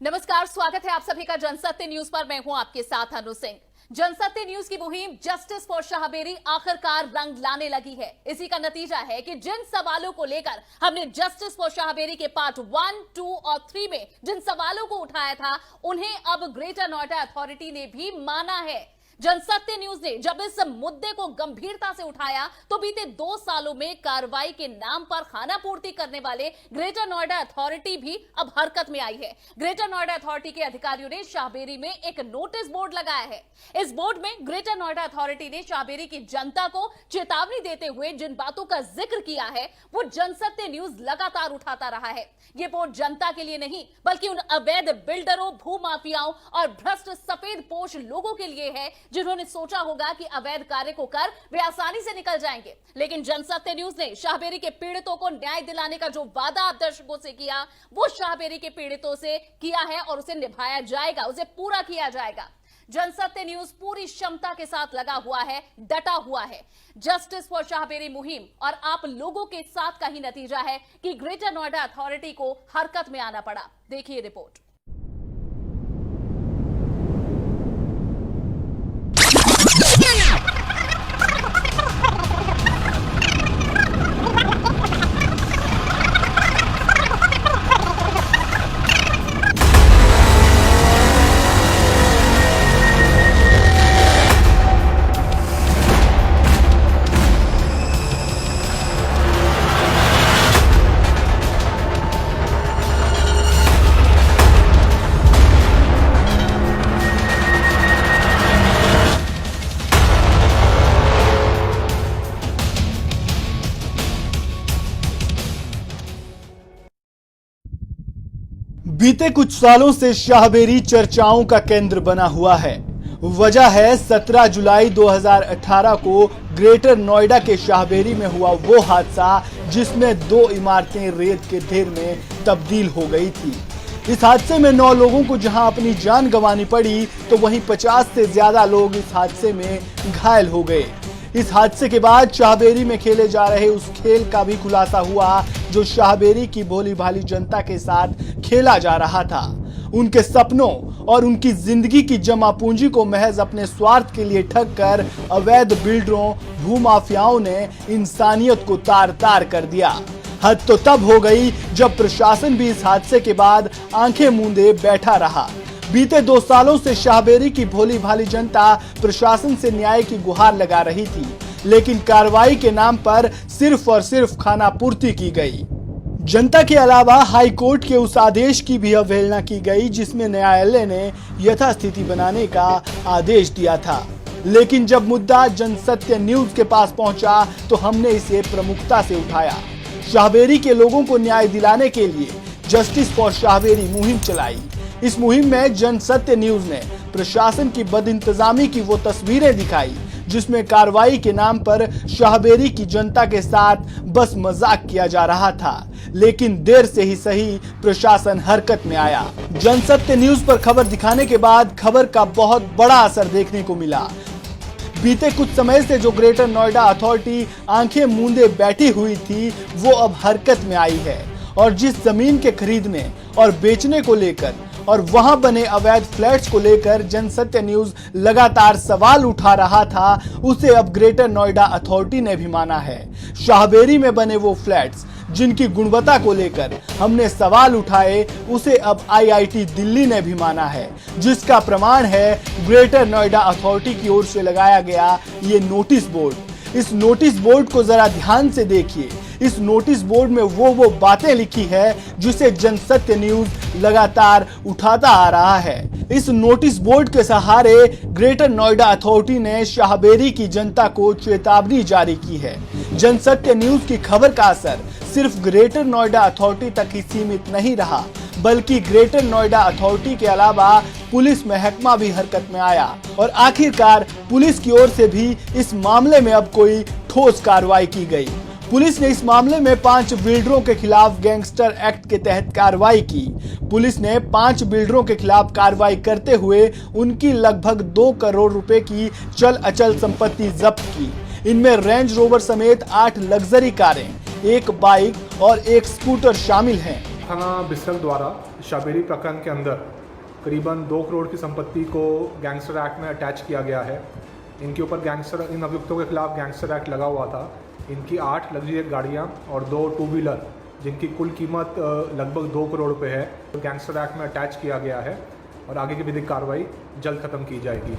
नमस्कार, स्वागत है आप सभी का जनसत्य न्यूज पर। मैं हूं आपके साथ अनु सिंह। जनसत्य न्यूज की मुहिम जस्टिस फॉर शाहबेरी आखिरकार रंग लाने लगी है। इसी का नतीजा है कि जिन सवालों को लेकर हमने जस्टिस फॉर शाहबेरी के पार्ट 1, 2 और 3 में जिन सवालों को उठाया था, उन्हें अब ग्रेटर नोएडा अथॉरिटी ने भी माना है। जनसत्य न्यूज ने जब इस मुद्दे को गंभीरता से उठाया तो बीते 2 सालों में कार्रवाई के नाम पर खाना पूर्ति करने वाले ग्रेटर नोएडा अथॉरिटी भी अब हरकत में आई है। ग्रेटर नोएडा अथॉरिटी के अधिकारियों ने शाहबेरी में एक नोटिस बोर्ड लगाया है। इस बोर्ड में ग्रेटर नोएडा अथॉरिटी ने शाहबेरी की जनता को चेतावनी देते हुए जिन बातों का जिक्र किया है, वो जनसत्य न्यूज लगातार उठाता रहा है। ये बोर्ड जनता के लिए नहीं, बल्कि उन अवैध बिल्डरों, भूमाफियाओं और भ्रष्ट सफेद पोश लोगों के लिए है जिन्होंने सोचा होगा कि अवैध कार्य को कर वे आसानी से निकल जाएंगे। लेकिन जनसत्य न्यूज ने शाहबेरी के पीड़ितों को न्याय दिलाने का जो वादा आप दर्शकों से किया, वो शाहबेरी के पीड़ितों से किया है और उसे निभाया जाएगा, उसे पूरा किया जाएगा। जनसत्य न्यूज पूरी क्षमता के साथ लगा हुआ है, डटा हुआ है। जस्टिस फॉर शाहबेरी मुहिम और आप लोगों के साथ का ही नतीजा है कि ग्रेटर नोएडा अथॉरिटी को हरकत में आना पड़ा। देखिए रिपोर्ट। बीते कुछ सालों से शाहबेरी चर्चाओं का केंद्र बना हुआ है। वजह है 17 जुलाई 2018 को ग्रेटर नोएडा के शाहबेरी में हुआ वो हादसा जिसमें 2 इमारतें रेत के ढेर में तब्दील हो गई थी। इस हादसे में 9 लोगों को जहां अपनी जान गंवानी पड़ी, तो वहीं 50 से ज्यादा लोग इस हादसे में घायल हो गए। इस हादसे के बाद शाहबेरी में खेले जा रहे उस खेल का भी खुलासा हुआ जो शाहबेरी की भोली भाली जनता के साथ खेला जा रहा था। उनके सपनों और उनकी जिंदगी की जमा पूंजी को महज अपने स्वार्थ के लिए ठग कर अवैध बिल्डरों, भूमाफियाओं ने इंसानियत को तार तार कर दिया। हद तो तब हो गई जब प्रशासन भी इस हादसे के बाद आंखें मूंदे बैठा रहा। बीते 2 सालों से शाहबेरी की भोली भाली जनता प्रशासन से न्याय की गुहार लगा रही थी, लेकिन कार्रवाई के नाम पर सिर्फ और सिर्फ खाना पूर्ति की गई। जनता के अलावा हाई कोर्ट के उस आदेश की भी अवहेलना की गई जिसमें न्यायालय ने यथास्थिति बनाने का आदेश दिया था। लेकिन जब मुद्दा जनसत्य न्यूज के पास पहुंचा तो हमने इसे प्रमुखता से उठाया। शाहबेरी के लोगों को न्याय दिलाने के लिए जस्टिस फॉर शाहबेरी मुहिम चलाई। इस मुहिम में जनसत्य न्यूज ने प्रशासन की बदइंतजामी की वो तस्वीरें दिखाई जिसमें कार्रवाई के नाम पर शाहबेरी की जनता के साथ बस मजाक किया जा रहा था। लेकिन देर से ही सही प्रशासन हरकत में आया। जनसत्य न्यूज पर खबर दिखाने के बाद खबर का बहुत बड़ा असर देखने को मिला। बीते कुछ समय से जो ग्रेटर नोएडा अथॉरिटी आंखें मूंदे बैठी हुई थी, वो अब हरकत में आई है और जिस जमीन के खरीदने और बेचने को लेकर और वहां बने अवैध फ्लैट्स को लेकर जनसत्य न्यूज लगातार सवाल उठा रहा था, उसे अब ग्रेटर नोएडा अथॉरिटी ने भी माना है। शाहबेरी में बने वो फ्लैट्स जिनकी गुणवत्ता को लेकर हमने सवाल उठाए, उसे अब आईआईटी दिल्ली ने भी माना है, जिसका प्रमाण है ग्रेटर नोएडा अथॉरिटी की ओर से लगाया गया ये नोटिस बोर्ड। इस नोटिस बोर्ड को जरा ध्यान से देखिए। इस नोटिस बोर्ड में वो बातें लिखी है जिसे जनसत्य न्यूज लगातार उठाता आ रहा है। इस नोटिस बोर्ड के सहारे ग्रेटर नोएडा अथॉरिटी ने शाहबेरी की जनता को चेतावनी जारी की है। जनसत्य न्यूज की खबर का असर सिर्फ ग्रेटर नोएडा अथॉरिटी तक ही सीमित नहीं रहा, बल्कि ग्रेटर नोएडा अथॉरिटी के अलावा पुलिस महकमा भी हरकत में आया और आखिरकार पुलिस की ओर से भी इस मामले में अब कोई ठोस कार्रवाई की गई। पुलिस ने इस मामले में 5 बिल्डरों के खिलाफ गैंगस्टर एक्ट के तहत कार्रवाई की। पुलिस ने 5 बिल्डरों के खिलाफ कार्रवाई करते हुए उनकी लगभग 2 करोड़ रुपए की चल अचल संपत्ति जब्त की। इनमें रेंज रोवर समेत 8 लग्जरी कारें, 1 बाइक और 1 स्कूटर शामिल हैं। थाना बिस्रल द्वारा शाबेरी प्रकरण के अंदर करीबन 2 करोड़ की संपत्ति को गैंगस्टर एक्ट में अटैच किया गया है। इनके ऊपर इन अभियुक्तों के खिलाफ गैंगस्टर एक्ट लगा हुआ था। इनकी 8 लग्जरी गाड़ियाँ और 2 टू व्हीलर जिनकी कुल कीमत लगभग 2 करोड़ रुपए है, तो गैंगस्टर एक्ट में अटैच किया गया है और आगे की विधिक कार्रवाई जल्द खत्म की जाएगी।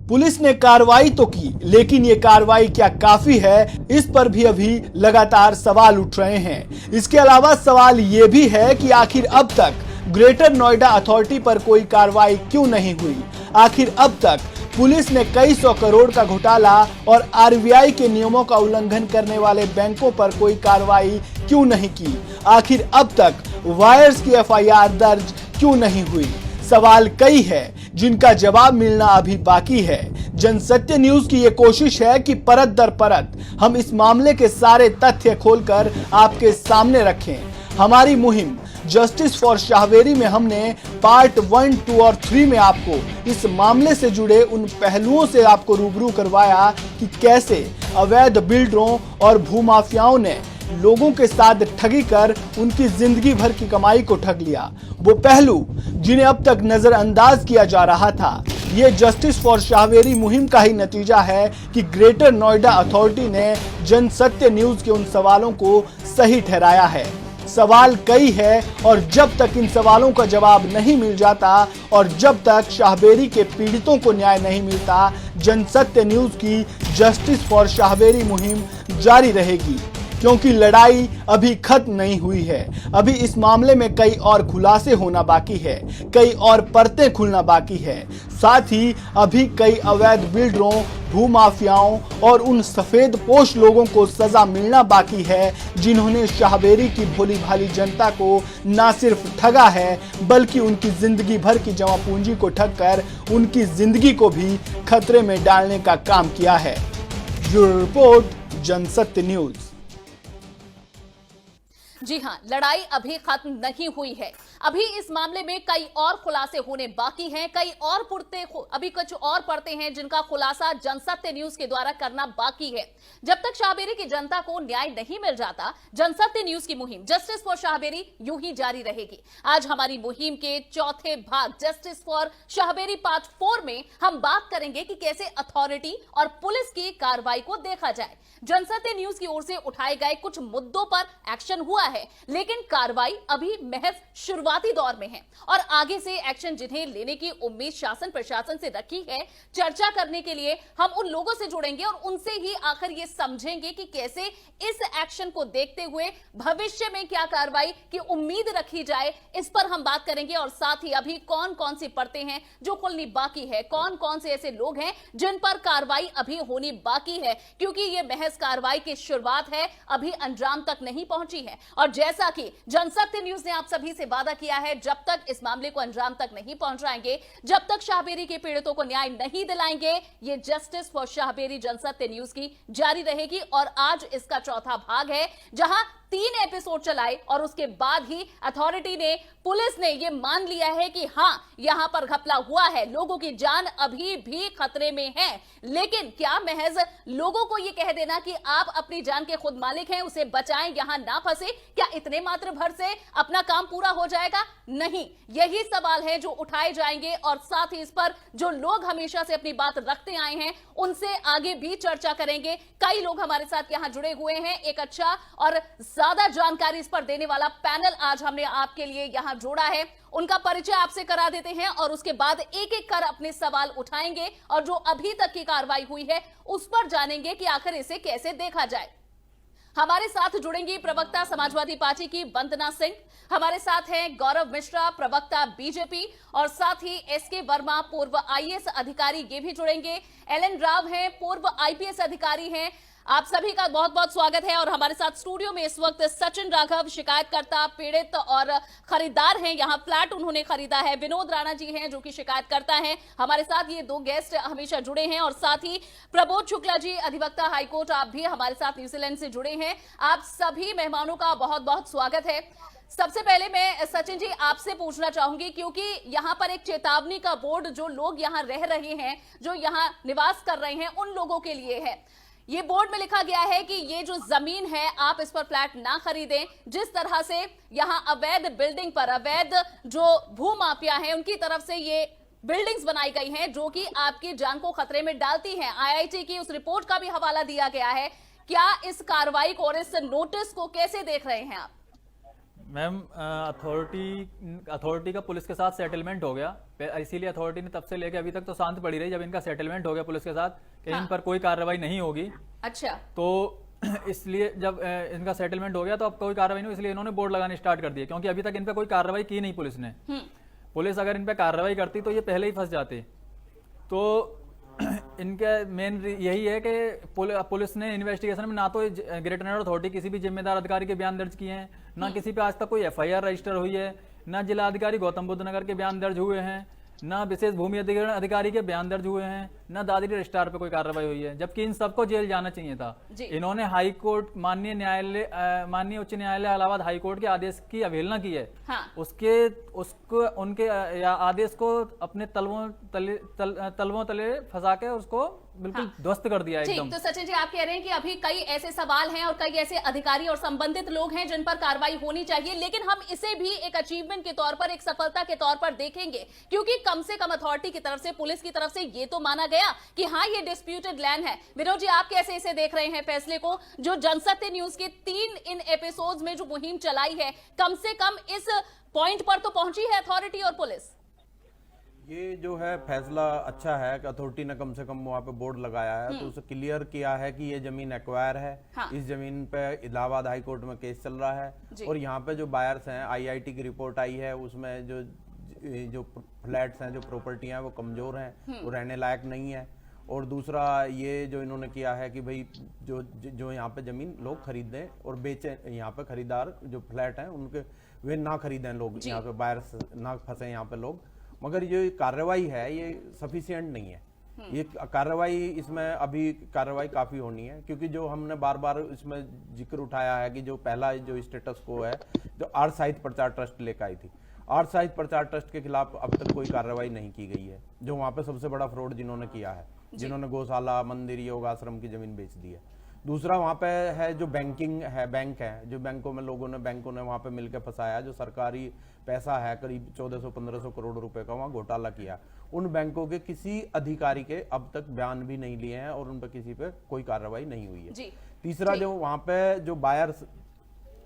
पुलिस ने कार्रवाई तो की, लेकिन ये कार्रवाई क्या काफी है, इस पर भी अभी लगातार सवाल उठ रहे हैं। इसके अलावा सवाल ये भी है कि आखिर अब तक ग्रेटर नोएडा अथॉरिटी पर कोई कार्रवाई क्यों नहीं हुई। आखिर अब तक पुलिस ने कई 100 करोड़ का घोटाला और आरबीआई के नियमों का उल्लंघन करने वाले बैंकों पर कोई कार्रवाई क्यों नहीं की। आखिर अब तक वायर्स की एफआईआर दर्ज क्यों नहीं हुई। सवाल कई है जिनका जवाब मिलना अभी बाकी है। जनसत्य न्यूज की ये कोशिश है कि परत दर परत हम इस मामले के सारे तथ्य खोलकर आपके सामने रखें। हमारी मुहिम जस्टिस फॉर शाहबेरी में हमने पार्ट 1, 2 और 3 में आपको इस मामले से जुड़े उन पहलुओं से आपको रूबरू करवाया कि कैसे अवैध बिल्डरों और भूमाफियाओं ने लोगों के साथ ठगी कर उनकी जिंदगी भर की कमाई को ठग लिया। वो पहलू जिन्हें अब तक नजरअंदाज किया जा रहा था। ये जस्टिस फॉर शाहबेरी मुहिम का ही नतीजा है कि ग्रेटर नोएडा अथॉरिटी ने जनसत्य न्यूज के उन सवालों को सही ठहराया है। सवाल कई है और जब तक इन सवालों का जवाब नहीं मिल जाता और जब तक शाहबेरी के पीड़ितों को न्याय नहीं मिलता, जनसत्य न्यूज की जस्टिस फॉर शाहबेरी मुहिम जारी रहेगी, क्योंकि लड़ाई अभी खत्म नहीं हुई है। अभी इस मामले में कई और खुलासे होना बाकी है, कई और परतें खुलना बाकी है। साथ ही अभी कई अवैध बिल्डरों, भूमाफियाओं और उन सफेद पोश लोगों को सजा मिलना बाकी है जिन्होंने शाहबेरी की भोली भाली जनता को ना सिर्फ ठगा है, बल्कि उनकी जिंदगी भर की जमा पूंजी को ठग कर उनकी जिंदगी को भी खतरे में डालने का काम किया है। Bureau report, Jansatya news. जी हां, लड़ाई अभी खत्म नहीं हुई है। अभी इस मामले में कई और खुलासे होने बाकी हैं, कई और अभी कुछ और पड़ते हैं जिनका खुलासा जनसत्य न्यूज के द्वारा करना बाकी है। जब तक शाहबेरी की जनता को न्याय नहीं मिल जाता, जनसत्य न्यूज की मुहिम जस्टिस फॉर शाहबेरी यूं ही जारी रहेगी। आज हमारी मुहिम के चौथे भाग जस्टिस फॉर शाहबेरी पार्ट 4 में हम बात करेंगे कि कैसे अथॉरिटी और पुलिस की कार्रवाई को देखा जाए। जनसत्य न्यूज की ओर से उठाए गए कुछ मुद्दों पर एक्शन हुआ है, लेकिन कार्रवाई अभी महज शुरुआती दौर में है और आगे से एक्शन जिन्हें लेने की उम्मीद शासन प्रशासन से रखी है। चर्चा करने के लिए हम उन लोगों से जुड़ेंगे और उनसे ही आखिर ये समझेंगे कि कैसे इस एक्शन को देखते हुए भविष्य में क्या कार्रवाई की उम्मीद रखी जाए, इस पर हम बात करेंगे। और साथ ही अभी कौन कौन सी परतें हैं जो खुलनी बाकी है, कौन कौन से ऐसे लोग हैं जिन पर कार्रवाई अभी होनी बाकी है, क्योंकि ये महज कार्रवाई की शुरुआत है, अभी अंजाम तक नहीं पहुंची है। और जैसा कि जनसत्य न्यूज ने आप सभी से वादा किया है, जब तक इस मामले को अंजाम तक नहीं पहुंचाएंगे, जब तक शाहबेरी के पीड़ितों को न्याय नहीं दिलाएंगे, ये justice for Shahberi Jansatya news की जारी रहेगी। और आज इसका चौथा भाग है, जहां 3 एपिसोड चलाए और उसके बाद ही अथॉरिटी ने, पुलिस ने यह मान लिया है कि हां, यहां पर घपला हुआ है, लोगों की जान अभी भी खतरे में है। लेकिन क्या महज लोगों को यह कह देना कि आप अपनी जान के खुद मालिक हैं, उसे बचाएं, यहां ना फंसे, क्या इतने मात्र भर से अपना काम पूरा हो जाएगा? नहीं, यही सवाल है जो उठाए जाएंगे और साथ ही इस पर जो लोग हमेशा से अपनी बात रखते आए हैं उनसे आगे भी चर्चा करेंगे। कई लोग हमारे साथ यहां जुड़े हुए हैं। एक अच्छा और ज्यादा जानकारी इस पर देने वाला पैनल आज हमने आपके लिए यहां जोड़ा है। उनका परिचय आपसे करा देते हैं और उसके बाद एक एक कर अपने सवाल उठाएंगे और जो अभी तक की कार्रवाई हुई है उस पर जानेंगे कि आखिर इसे कैसे देखा जाए। हमारे साथ जुड़ेंगी प्रवक्ता समाजवादी पार्टी की वंदना सिंह, हमारे साथ हैं गौरव मिश्रा, प्रवक्ता बीजेपी, और साथ ही एसके वर्मा, पूर्व आईएएस अधिकारी, ये भी जुड़ेंगे। एलएन राव हैं, पूर्व आईपीएस अधिकारी हैं। आप सभी का बहुत बहुत स्वागत है। और हमारे साथ स्टूडियो में इस वक्त सचिन राघव, शिकायतकर्ता, पीड़ित और खरीदार हैं, यहाँ फ्लैट उन्होंने खरीदा है। विनोद राणा जी हैं जो कि शिकायतकर्ता हैं। हमारे साथ ये 2 गेस्ट हमेशा जुड़े हैं। और साथ ही प्रबोध शुक्ला जी, अधिवक्ता हाईकोर्ट, आप भी हमारे साथ न्यूजीलैंड से जुड़े हैं। आप सभी मेहमानों का बहुत बहुत स्वागत है। सबसे पहले मैं सचिन जी आपसे पूछना चाहूंगी, क्योंकि यहाँ पर एक चेतावनी का बोर्ड जो लोग यहाँ रह रहे हैं, जो यहाँ निवास कर रहे हैं, उन लोगों के लिए है। ये बोर्ड में लिखा गया है कि ये जो जमीन है आप इस पर फ्लैट ना खरीदें। जिस तरह से यहां अवैध बिल्डिंग पर अवैध जो भूमाफिया हैं उनकी तरफ से ये बिल्डिंग्स बनाई गई हैं जो कि आपकी जान को खतरे में डालती हैं। आईआईटी की उस रिपोर्ट का भी हवाला दिया गया है। क्या इस कार्रवाई को और इस नोटिस को कैसे देख रहे हैं आप? मैम, अथॉरिटी का पुलिस के साथ सेटलमेंट हो गया, इसीलिए अथॉरिटी ने तब से लेकर अभी तक तो शांत पड़ी रही। जब इनका सेटलमेंट हो गया पुलिस के साथ कि इन पर कोई कार्रवाई नहीं होगी, अच्छा, तो इसलिए जब इनका सेटलमेट हो गया तो अब कोई कार्रवाई नहीं हुई, इसलिए इन्होंने बोर्ड लगाने स्टार्ट कर दिए। क्योंकि अभी तक इन पर कोई कार्रवाई की नहीं पुलिस ने। पुलिस अगर इन पर कार्रवाई करती तो ये पहले ही फंस जाते। तो इनका मेन यही है कि पुलिस ने इन्वेस्टिगेशन में ना तो ग्रेटर नोएडा अथॉरिटी किसी भी जिम्मेदार अधिकारी के बयान दर्ज किए हैं, ना किसी पे आज तक कोई एफआईआर रजिस्टर हुई है, ना जिला अधिकारी गौतम बुद्ध नगर के बयान दर्ज हुए हैं, ना विशेष भूमि अधिग्रहण अधिकारी के बयान दर्ज हुए हैं, ना दादरी रजिस्ट्रार पे कोई कार्रवाई हुई है, जबकि इन सबको जेल जाना चाहिए था। इन्होंने हाई कोर्ट माननीय उच्च न्यायालय इलाहाबाद हाई कोर्ट के आदेश की अवहेलना की है। हाँ। उनके आदेश को अपने तलवों तले फंसा के उसको बिल्कुल ध्वस्त कर दिया एकदम। तो सचिन जी, आप कह रहे हैं कि अभी कई ऐसे सवाल हैं और कई ऐसे अधिकारी और संबंधित लोग हैं जिन पर कार्रवाई होनी चाहिए, लेकिन हम इसे भी एक अचीवमेंट के तौर पर, एक सफलता के तौर पर देखेंगे, क्योंकि कम से कम अथॉरिटी की तरफ से, पुलिस की तरफ से ये तो माना गया कि हाँ ये डिस्प्यूटेड लैंड है। विनोद जी, आप कैसे इसे देख रहे हैं फैसले को, जो जनसत्य न्यूज के 3 इन एपिसोड्स में जो मुहिम चलाई है, कम से कम इस पॉइंट पर तो पहुंची है अथॉरिटी और पुलिस? ये जो है फैसला अच्छा है कि अथॉरिटी ने कम से कम वहाँ पे बोर्ड लगाया है, तो उसे क्लियर किया है कि ये जमीन एक्वायर है। हाँ। इस जमीन पे इलाहाबाद हाई कोर्ट में केस चल रहा है और यहाँ पे जो बायर्स हैं, आईआईटी की रिपोर्ट आई है उसमें जो फ्लैट्स हैं, जो प्रॉपर्टी हैं वो कमजोर हैं, वो रहने लायक नहीं है। और दूसरा ये जो इन्होंने किया है कि भाई जो यहाँ पे जमीन लोग खरीदें और बेचें, यहाँ पे खरीदार जो फ्लैट हैं उनके वे ना खरीदें, लोग यहाँ पे बायर्स ना फंसे यहाँ पे लोग। मगर ये कार्रवाई है ये सफिशिएंट नहीं है। ये कार्रवाई, इसमें अभी कार्रवाई काफी होनी है, क्योंकि जो हमने बार बार इसमें जिक्र उठाया है कि जो पहला जो स्टेटस को है, जो आर्ट साहित्य प्रचार ट्रस्ट लेकर आई थी, आर्ट साहित्य प्रचार ट्रस्ट के खिलाफ अब तक कोई कार्रवाई नहीं की गई है। जो वहां पे सबसे बड़ा फ्रॉड जिन्होंने किया है, जिन्होंने गौशाला, मंदिर, योग आश्रम की जमीन बेच दी है। दूसरा वहां पे है जो बैंकिंग है, बैंक है, जो बैंकों ने वहां पे मिलकर फंसाया, जो सरकारी पैसा है करीब 1400-1500 करोड़ रुपए का वहां घोटाला किया। उन बैंकों के किसी अधिकारी के अब तक बयान भी नहीं लिए हैं और उन पर किसी पे कोई कार्रवाई नहीं हुई है। तीसरा जो वहां पे जो बायर्स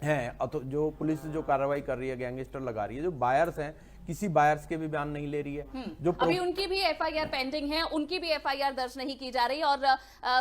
हैं, तो जो पुलिस जो कार्रवाई कर रही है, गैंगस्टर लगा रही है, जो बायर्स हैं किसी बायर्स के भी बयान नहीं ले रही है। जो अभी उनकी भी एफआईआर पेंडिंग है, उनकी भी एफआईआर दर्ज नहीं की जा रही और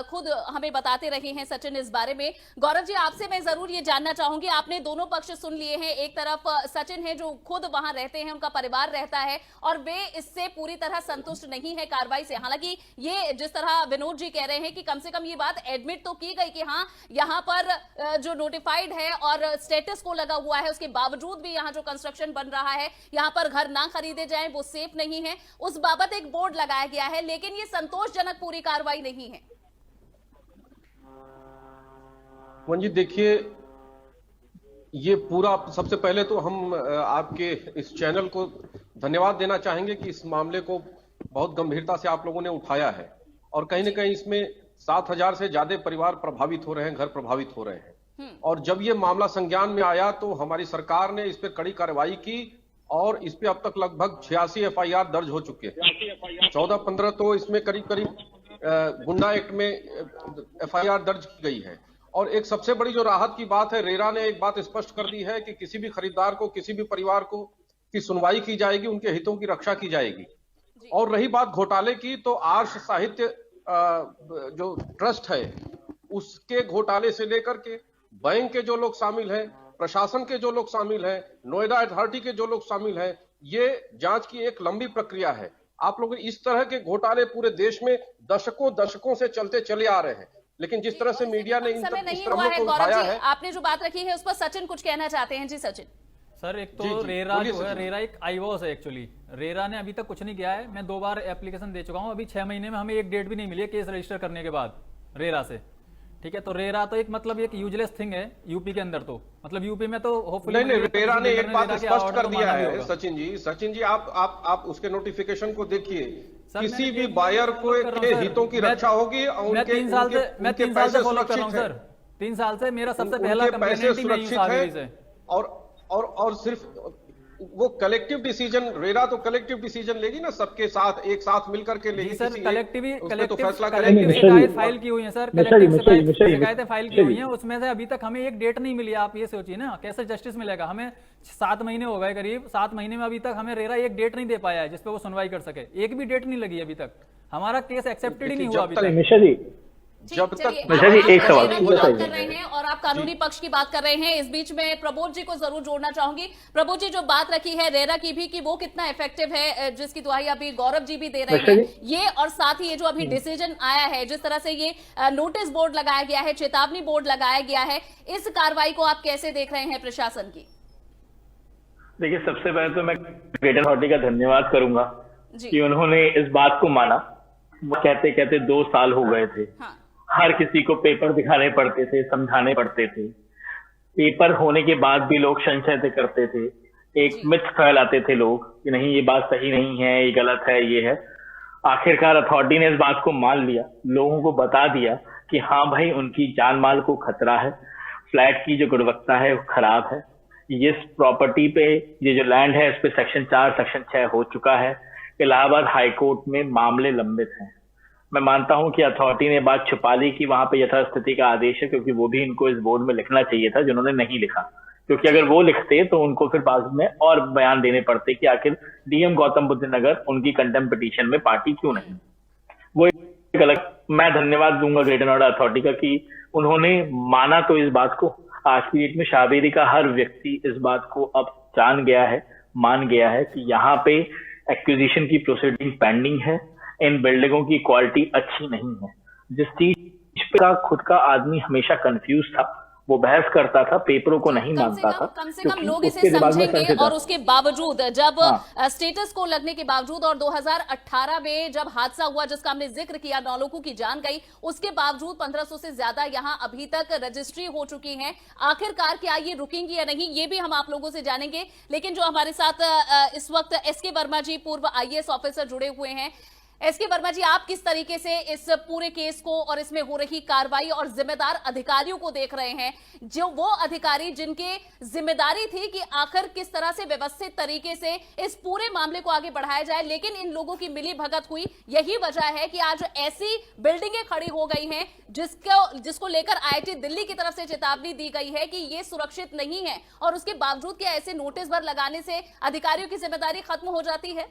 खुद हमें बताते रहे हैं सचिन इस बारे में। गौरव जी, आपसे मैं जरूर ये जानना चाहूंगी, आपने दोनों पक्ष सुन लिए हैं। एक तरफ सचिन है जो खुद वहां रहते हैं, उनका परिवार रहता है और वे इससे पूरी तरह संतुष्ट नहीं है कार्रवाई से। हालांकि ये जिस तरह विनोद जी कह रहे हैं कि कम से कम ये बात एडमिट तो की गई कि हाँ यहाँ पर जो नोटिफाइड है और स्टेटस को लगा हुआ है, उसके बावजूद भी यहाँ जो कंस्ट्रक्शन बन रहा है, यहाँ पर घर ना खरीदे जाएं, वो सेफ नहीं है, उस बाबत एक बोर्ड लगाया गया है, लेकिन ये संतोषजनक पूरी कार्रवाई नहीं है। जी देखिए, ये पूरा, सबसे पहले तो हम आपके इस चैनल को धन्यवाद देना चाहेंगे कि इस मामले को बहुत गंभीरता से आप लोगों ने उठाया है और कहीं ना कहीं इसमें 7000 से ज्यादा परिवार प्रभावित हो रहे हैं, घर प्रभावित हो रहे हैं। और जब ये मामला संज्ञान में आया तो हमारी सरकार ने इस पर कड़ी कार्रवाई की और इस पे अब तक लगभग 86 एफआईआर दर्ज हो चुके हैं। 14-15 तो इसमें करीब गुंडा एक्ट में एफआईआर दर्ज की गई है। और एक सबसे बड़ी जो राहत की बात है, रेरा ने एक बात स्पष्ट कर दी है कि किसी भी खरीदार को, किसी भी परिवार को की सुनवाई की जाएगी, उनके हितों की रक्षा की जाएगी। और रही बात घोटाले की, तो आर्ष साहित्य जो ट्रस्ट है उसके घोटाले से लेकर के बैंक के जो लोग शामिल हैं, प्रशासन के जो लोग शामिल हैं, नोएडा अथॉरिटी के जो लोग शामिल हैं, ये जांच की एक लंबी प्रक्रिया है। आप लोग इस तरह के घोटाले पूरे देश में दशकों से चलते चले आ रहे हैं, लेकिन जिस तरह से मीडिया ने इन तरह को उठाया है, आपने जो बात रखी है उस पर सचिन कुछ कहना चाहते हैं। जी सचिन। सर, एक तो रेरा जो है, रेरा एक आईवॉस है एक्चुअली। रेरा ने अभी तक कुछ नहीं किया है। मैं 2 बार एप्लीकेशन दे चुका हूं, अभी 6 महीने में हमें एक डेट भी नहीं मिली है केस रजिस्टर करने के बाद रेरा से। ठीक है, तो रेरा तो एक मतलब एक यूजलेस थिंग है यूपी के अंदर। तो मतलब यूपी में तो होपफुली नहीं, रेरा ने एक बात स्पष्ट कर दिया है। सचिन जी आप उसके नोटिफिकेशन को देखिए किसी भी बायर को के हितों की रक्षा होगी और मैं उनके 3 साल से उनके- मैं उनके 3 साल से पैसे फॉलो कर रहा हूं सुरक्षित सर। 3 साल से मेरा सबसे उनके पहला पैसे कंप्लेंट ही मैं सुरक्षित शाहबेरी से। है और सिर्फ वो कलेक्टिव डिसीजन, रेरा तो कलेक्टिव डिसीजन लेगी ना, सबके साथ एक साथ मिलकर के लेगी। जी सर, किसी एक- कलेक्टिव उसमें तो फैसला कलेक्टिव करेगी। शिकायत फाइल की हुई है सर, कलेक्टिव शिकायतें फाइल की हुई हैं, उसमें से अभी तक हमें एक डेट नहीं मिली। आप ये सोचिए ना, कैसे जस्टिस मिलेगा हमें? 7 महीने हो गए करीब, 7 महीने में अभी तक हमें रेरा एक डेट नहीं दे पाया है जिसपे वो सुनवाई कर सके। एक भी डेट नहीं लगी अभी तक, हमारा केस एक्सेप्टेड ही नहीं हुआ अभी तक। निशा जी, जब तक निशा जी, एक सवाल की बात कर रहे हैं और आप कानूनी पक्ष की बात कर रहे हैं, इस बीच में प्रबोध जी को जरूर जोड़ना चाहूंगी। प्रबोध जी, जो बात रखी है रेरा की भी कि वो कितना इफेक्टिव है, जिसकी दुहाई अभी गौरव जी भी दे रहे हैं, ये और साथ ही ये जो अभी डिसीजन आया है, जिस तरह से ये नोटिस बोर्ड लगाया गया है, चेतावनी बोर्ड लगाया गया है, इस कार्रवाई को आप कैसे देख रहे हैं प्रशासन की? देखिए, सबसे पहले तो मैं ग्रेटर अथॉरिटी का धन्यवाद करूंगा कि उन्होंने इस बात को माना। वो कहते कहते 2 साल हो गए थे। हाँ। हर किसी को पेपर दिखाने पड़ते थे, समझाने पड़ते थे। पेपर होने के बाद भी लोग संशय करते थे, एक मिथ फैलाते थे लोग कि नहीं ये बात सही नहीं है, ये गलत है, ये है। आखिरकार अथॉरिटी ने इस बात को मान लिया, लोगों को बता दिया कि हाँ भाई, उनकी जान माल को खतरा है, फ्लैट की जो गुणवत्ता है वो खराब है, इस प्रॉपर्टी पे ये जो लैंड है इस पे सेक्शन 4 सेक्शन 6 हो चुका है। इलाहाबाद हाईकोर्ट में मामले लंबित हैं। मैं मानता हूं कि अथॉरिटी ने बात छुपा ली कि वहां पे यथास्थिति का आदेश है, क्योंकि वो भी इनको इस बोर्ड में लिखना चाहिए था, जिन्होंने नहीं लिखा। क्योंकि अगर वो लिखते तो उनको फिर बाद में और बयान देने पड़ते कि आखिर डीएम गौतम बुद्ध नगर उनकी कंटेम्प्ट पिटीशन में पार्टी क्यों नहीं। वो एक अलग, मैं धन्यवाद दूंगा ग्रेटर नोएडा अथॉरिटी का कि उन्होंने माना तो इस बात को। आज की डेट में शाहबेरी का हर व्यक्ति इस बात को अब जान गया है, मान गया है कि यहाँ पे एक्विजिशन की प्रोसीडिंग पेंडिंग है, इन बिल्डिंगों की क्वालिटी अच्छी नहीं है। जिस चीज पे खुद का आदमी हमेशा कंफ्यूज था, वो बहस करता था, पेपरों को नहीं मानता था। कम से कम लोग इसे समझेंगे और उसके बावजूद जब स्टेटस को लगने के बावजूद और 2018 में जब हादसा हुआ जिसका हमने जिक्र किया, 9 लोगों की जान गई, उसके बावजूद 1500 से ज्यादा यहां अभी तक रजिस्ट्री हो चुकी है। आखिरकार क्या ये रुकेंगी या नहीं, ये भी हम आप लोगों से जानेंगे। लेकिन जो हमारे साथ इस वक्त एसके वर्मा जी, पूर्व IAS ऑफिसर जुड़े हुए हैं। एसके वर्मा जी, आप किस तरीके से इस पूरे केस को और इसमें हो रही कार्रवाई और जिम्मेदार अधिकारियों को देख रहे हैं, जो वो अधिकारी जिनके जिम्मेदारी थी कि आखिर किस तरह से व्यवस्थित तरीके से इस पूरे मामले को आगे बढ़ाया जाए, लेकिन इन लोगों की मिली भगत हुई। यही वजह है कि आज ऐसी बिल्डिंगें खड़ी हो गई हैं जिसको लेकर IIT दिल्ली की तरफ से चेतावनी दी गई है कि ये सुरक्षित नहीं है, और उसके बावजूद क्या ऐसे नोटिस भर लगाने से अधिकारियों की जिम्मेदारी खत्म हो जाती है?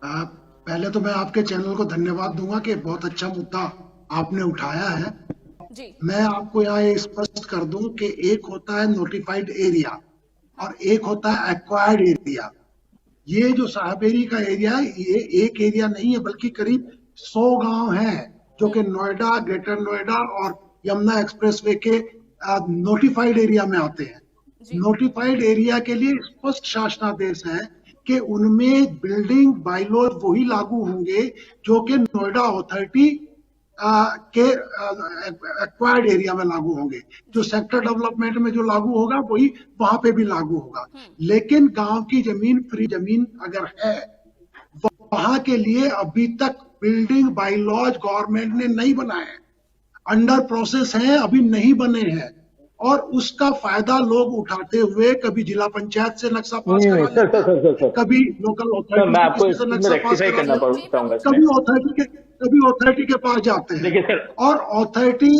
पहले तो मैं आपके चैनल को धन्यवाद दूंगा कि बहुत अच्छा मुद्दा आपने उठाया है जी। मैं आपको यहाँ ये स्पष्ट कर दूं कि एक होता है नोटिफाइड एरिया और एक होता है एक्वायर्ड एरिया। ये जो शाहबेरी का एरिया है, ये एक एरिया नहीं है बल्कि करीब 100 गांव हैं जो कि नोएडा, ग्रेटर नोएडा और यमुना एक्सप्रेसवे के नोटिफाइड एरिया में आते हैं। नोटिफाइड एरिया के लिए स्पष्ट शासनादेश है कि उनमें बिल्डिंग बायलॉज वही लागू होंगे जो कि नोएडा अथॉरिटी के एक्वायर्ड एरिया में लागू होंगे। जो सेक्टर डेवलपमेंट में जो लागू होगा वही वहां पे भी लागू होगा। लेकिन गांव की जमीन, फ्री जमीन अगर है, वहां के लिए अभी तक बिल्डिंग बायलॉज गवर्नमेंट ने नहीं बनाए, अंडर प्रोसेस हैं, अभी नहीं बने हैं। और उसका फायदा लोग उठाते हुए कभी जिला पंचायत से नक्शा पास करा लेते हैं, कभी लोकल अथॉरिटी से नक्शा पास करा लेते हैं, कभी अथॉरिटी के पास जाते हैं। और अथॉरिटी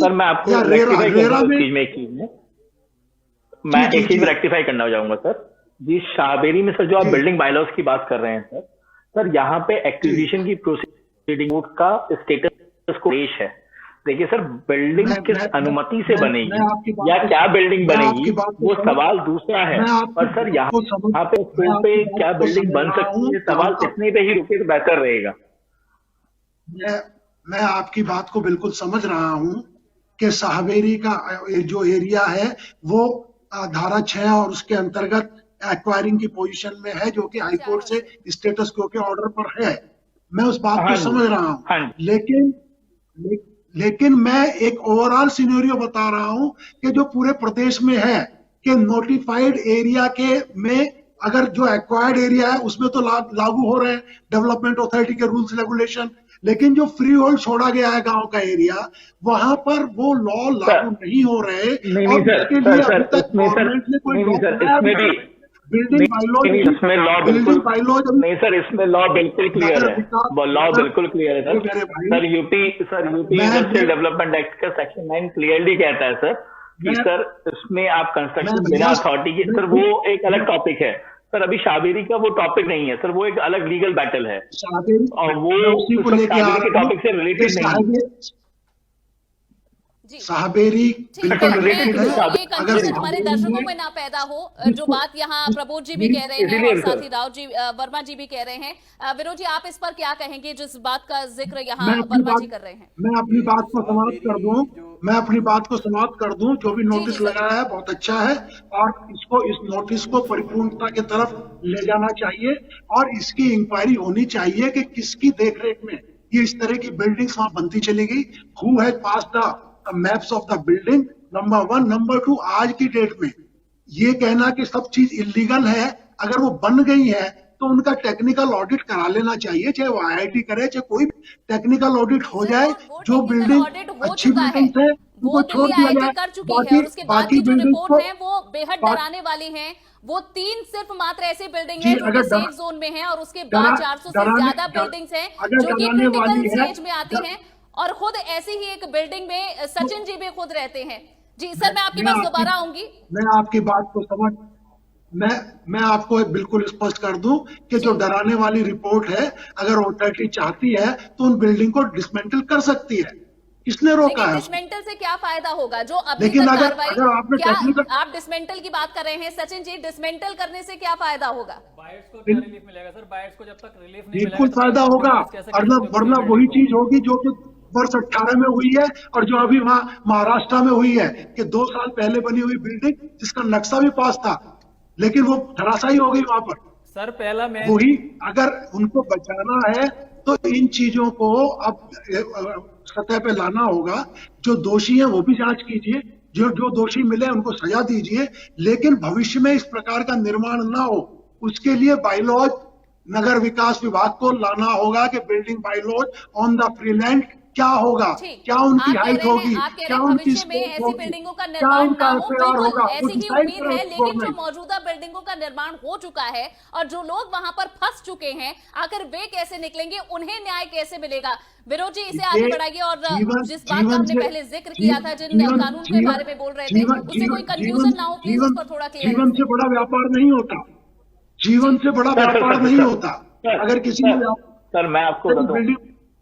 या रेरा में मैं एक चीज रेक्टिफाई करना चाहूंगा सर जी। शाहबेरी में सर जो आप बिल्डिंग बायलॉज की बात कर रहे हैं सर यहाँ पे एक्विजिशन की प्रोसीडिंग का स्टेटस को पेश है। देखिए सर, बिल्डिंग किस अनुमति से बनेगी या क्या बिल्डिंग बनेगी वो सवाल दूसरा है। और सर यहाँ पे क्या बिल्डिंग बन सकती है, सवाल इतने पे ही रुके तो बेहतर रहेगा। मैं आपकी बात को बिल्कुल समझ रहा हूँ कि शाहबेरी का जो एरिया है वो धारा 6 और उसके अंतर्गत एक्वायरिंग की पोजीशन में है, जो कि हाईकोर्ट से स्टेटस क्वो के ऑर्डर पर है। मैं उस बात को समझ रहा हूँ, लेकिन मैं एक ओवरऑल सिनेरियो बता रहा हूं कि जो पूरे प्रदेश में है कि नोटिफाइड एरिया के में अगर जो एक्वायर्ड एरिया है उसमें तो लागू हो रहे हैं डेवलपमेंट अथॉरिटी के रूल्स रेगुलेशन, लेकिन जो फ्री होल्ड छोड़ा गया है गांव का एरिया, वहां पर वो लॉ लागू नहीं हो रहे। नहीं सर, इसके लिए सर, अभी तक इसमें सर, गवर्नमेंट ने कोई नहीं सर, इसमें भी बिल्डिंग बाइलॉज, इसमें लॉ बिल्कुल नहीं सर, इसमें लॉ बिल्कुल क्लियर है, लॉ बिल्कुल क्लियर है sir. UP industrial development act का सेक्शन 9 क्लियरली कहता है सर कि सर इसमें आप कंस्ट्रक्शन बिना अथॉरिटी की, सर वो एक अलग टॉपिक है सर, अभी शाबेरी का वो टॉपिक नहीं है सर, वो एक अलग लीगल बैटल है और वो शाबेरी के टॉपिक से रिलेटेड नहीं है। शाहबेरी बिल्कुल रिलेटेड है। ये कंफ्यूजन हमारे दर्शकों में ना पैदा हो, जो बात यहाँ प्रबोध जी भी कह रहे हैं और साथ ही राव जी वर्मा जी भी कह रहे हैं। विनोद जी, आप इस पर क्या कहेंगे जिस बात का जिक्र यहाँ वर्मा जी कर रहे हैं? मैं अपनी बात को समाप्त कर दूं, जो भी नोटिस लगाया है बहुत अच्छा है और इस नोटिस को परिपूर्णता की तरफ ले जाना चाहिए और इसकी इंक्वायरी होनी चाहिए कि किसकी देखरेख में ये इस तरह की बिल्डिंग्स वहां बनती चली गई। Who has passed the maps of the building, number 1। Number 2, आज की डेट में ये कहना कि सब चीज इलीगल है, अगर वो बन गई है तो उनका टेक्निकल ऑडिट करा लेना चाहिए, चाहे वो IIT करे, चाहे कोई टेक्निकल ऑडिट हो जाए। जो बिल्डिंग अच्छी बिल्डिंग है वो छोड़ दिया जाए, कर चुकी है और उसके बाद की जो रिपोर्ट है वो बेहद डराने वाली है। वो 3 सिर्फ मात्र ऐसी बिल्डिंग है जो सेफ जोन में है और उसके बाद 400 से ज्यादा बिल्डिंग्स हैं जो कि क्रिटिकल स्टेज में आती हैं और खुद ऐसी ही एक बिल्डिंग में सचिन जी भी खुद रहते हैं। जी सर, मैं आपके पास दोबारा आऊंगी। मैं आपकी बात को मैं आपको बिल्कुल स्पष्ट कर दूं कि जो डराने वाली रिपोर्ट है, अगर अथॉरिटी चाहती है तो उन बिल्डिंग को डिसमेंटल कर सकती है। किसने रोका है? डिसमेंटल से क्या फायदा होगा? जो अभी लेकिन तक अगर कार्रवाई, आप डिसमेंटल की बात कर रहे हैं सचिन जी, डिसमेंटल करने से क्या फायदा होगा? बायर्स को क्या रिलीफ मिलेगा सर? बायर्स को जब तक रिलीफ नहीं मिलेगा बिल्कुल फायदा होगा, वरना वही चीज होगी जो कि वर्ष 18 में हुई है और जो अभी वहां महाराष्ट्र में हुई है कि 2 साल पहले बनी हुई बिल्डिंग जिसका नक्शा भी पास था लेकिन वो धराशायी हो गई वहां पर। सर पहला मैं वही, अगर उनको बचाना है तो इन चीजों को अब सतह पे लाना होगा। जो दोषी है वो भी जांच कीजिए, जो दोषी मिले उनको सजा दीजिए, लेकिन भविष्य में इस प्रकार का निर्माण ना हो उसके लिए बाइलॉज नगर विकास विभाग को लाना होगा कि building bylaws on the free land क्या होगा, क्या उनकी हाइट होगी, क्या उनकी ऐसी बिल्डिंगों का निर्माण ना हो, बिल्कुल ऐसी ही उम्मीद है। लेकिन जो मौजूदा बिल्डिंगों का निर्माण हो चुका है और जो लोग वहां पर फंस चुके हैं, आखिर वे कैसे निकलेंगे, उन्हें न्याय कैसे मिलेगा? विनोद जी, इसे आगे बढ़ाइए और जिस बात का हमने पहले जिक्र किया था, जिन कानून के बारे में बोल रहे थे, उससे कोई कंफ्यूजन ना हो, प्लीज उस पर थोड़ा क्लियर। जीवन से बड़ा व्यापार नहीं होता, जीवन से बड़ा व्यापार नहीं होता। अगर किसी ने सर मैं आपको बताऊं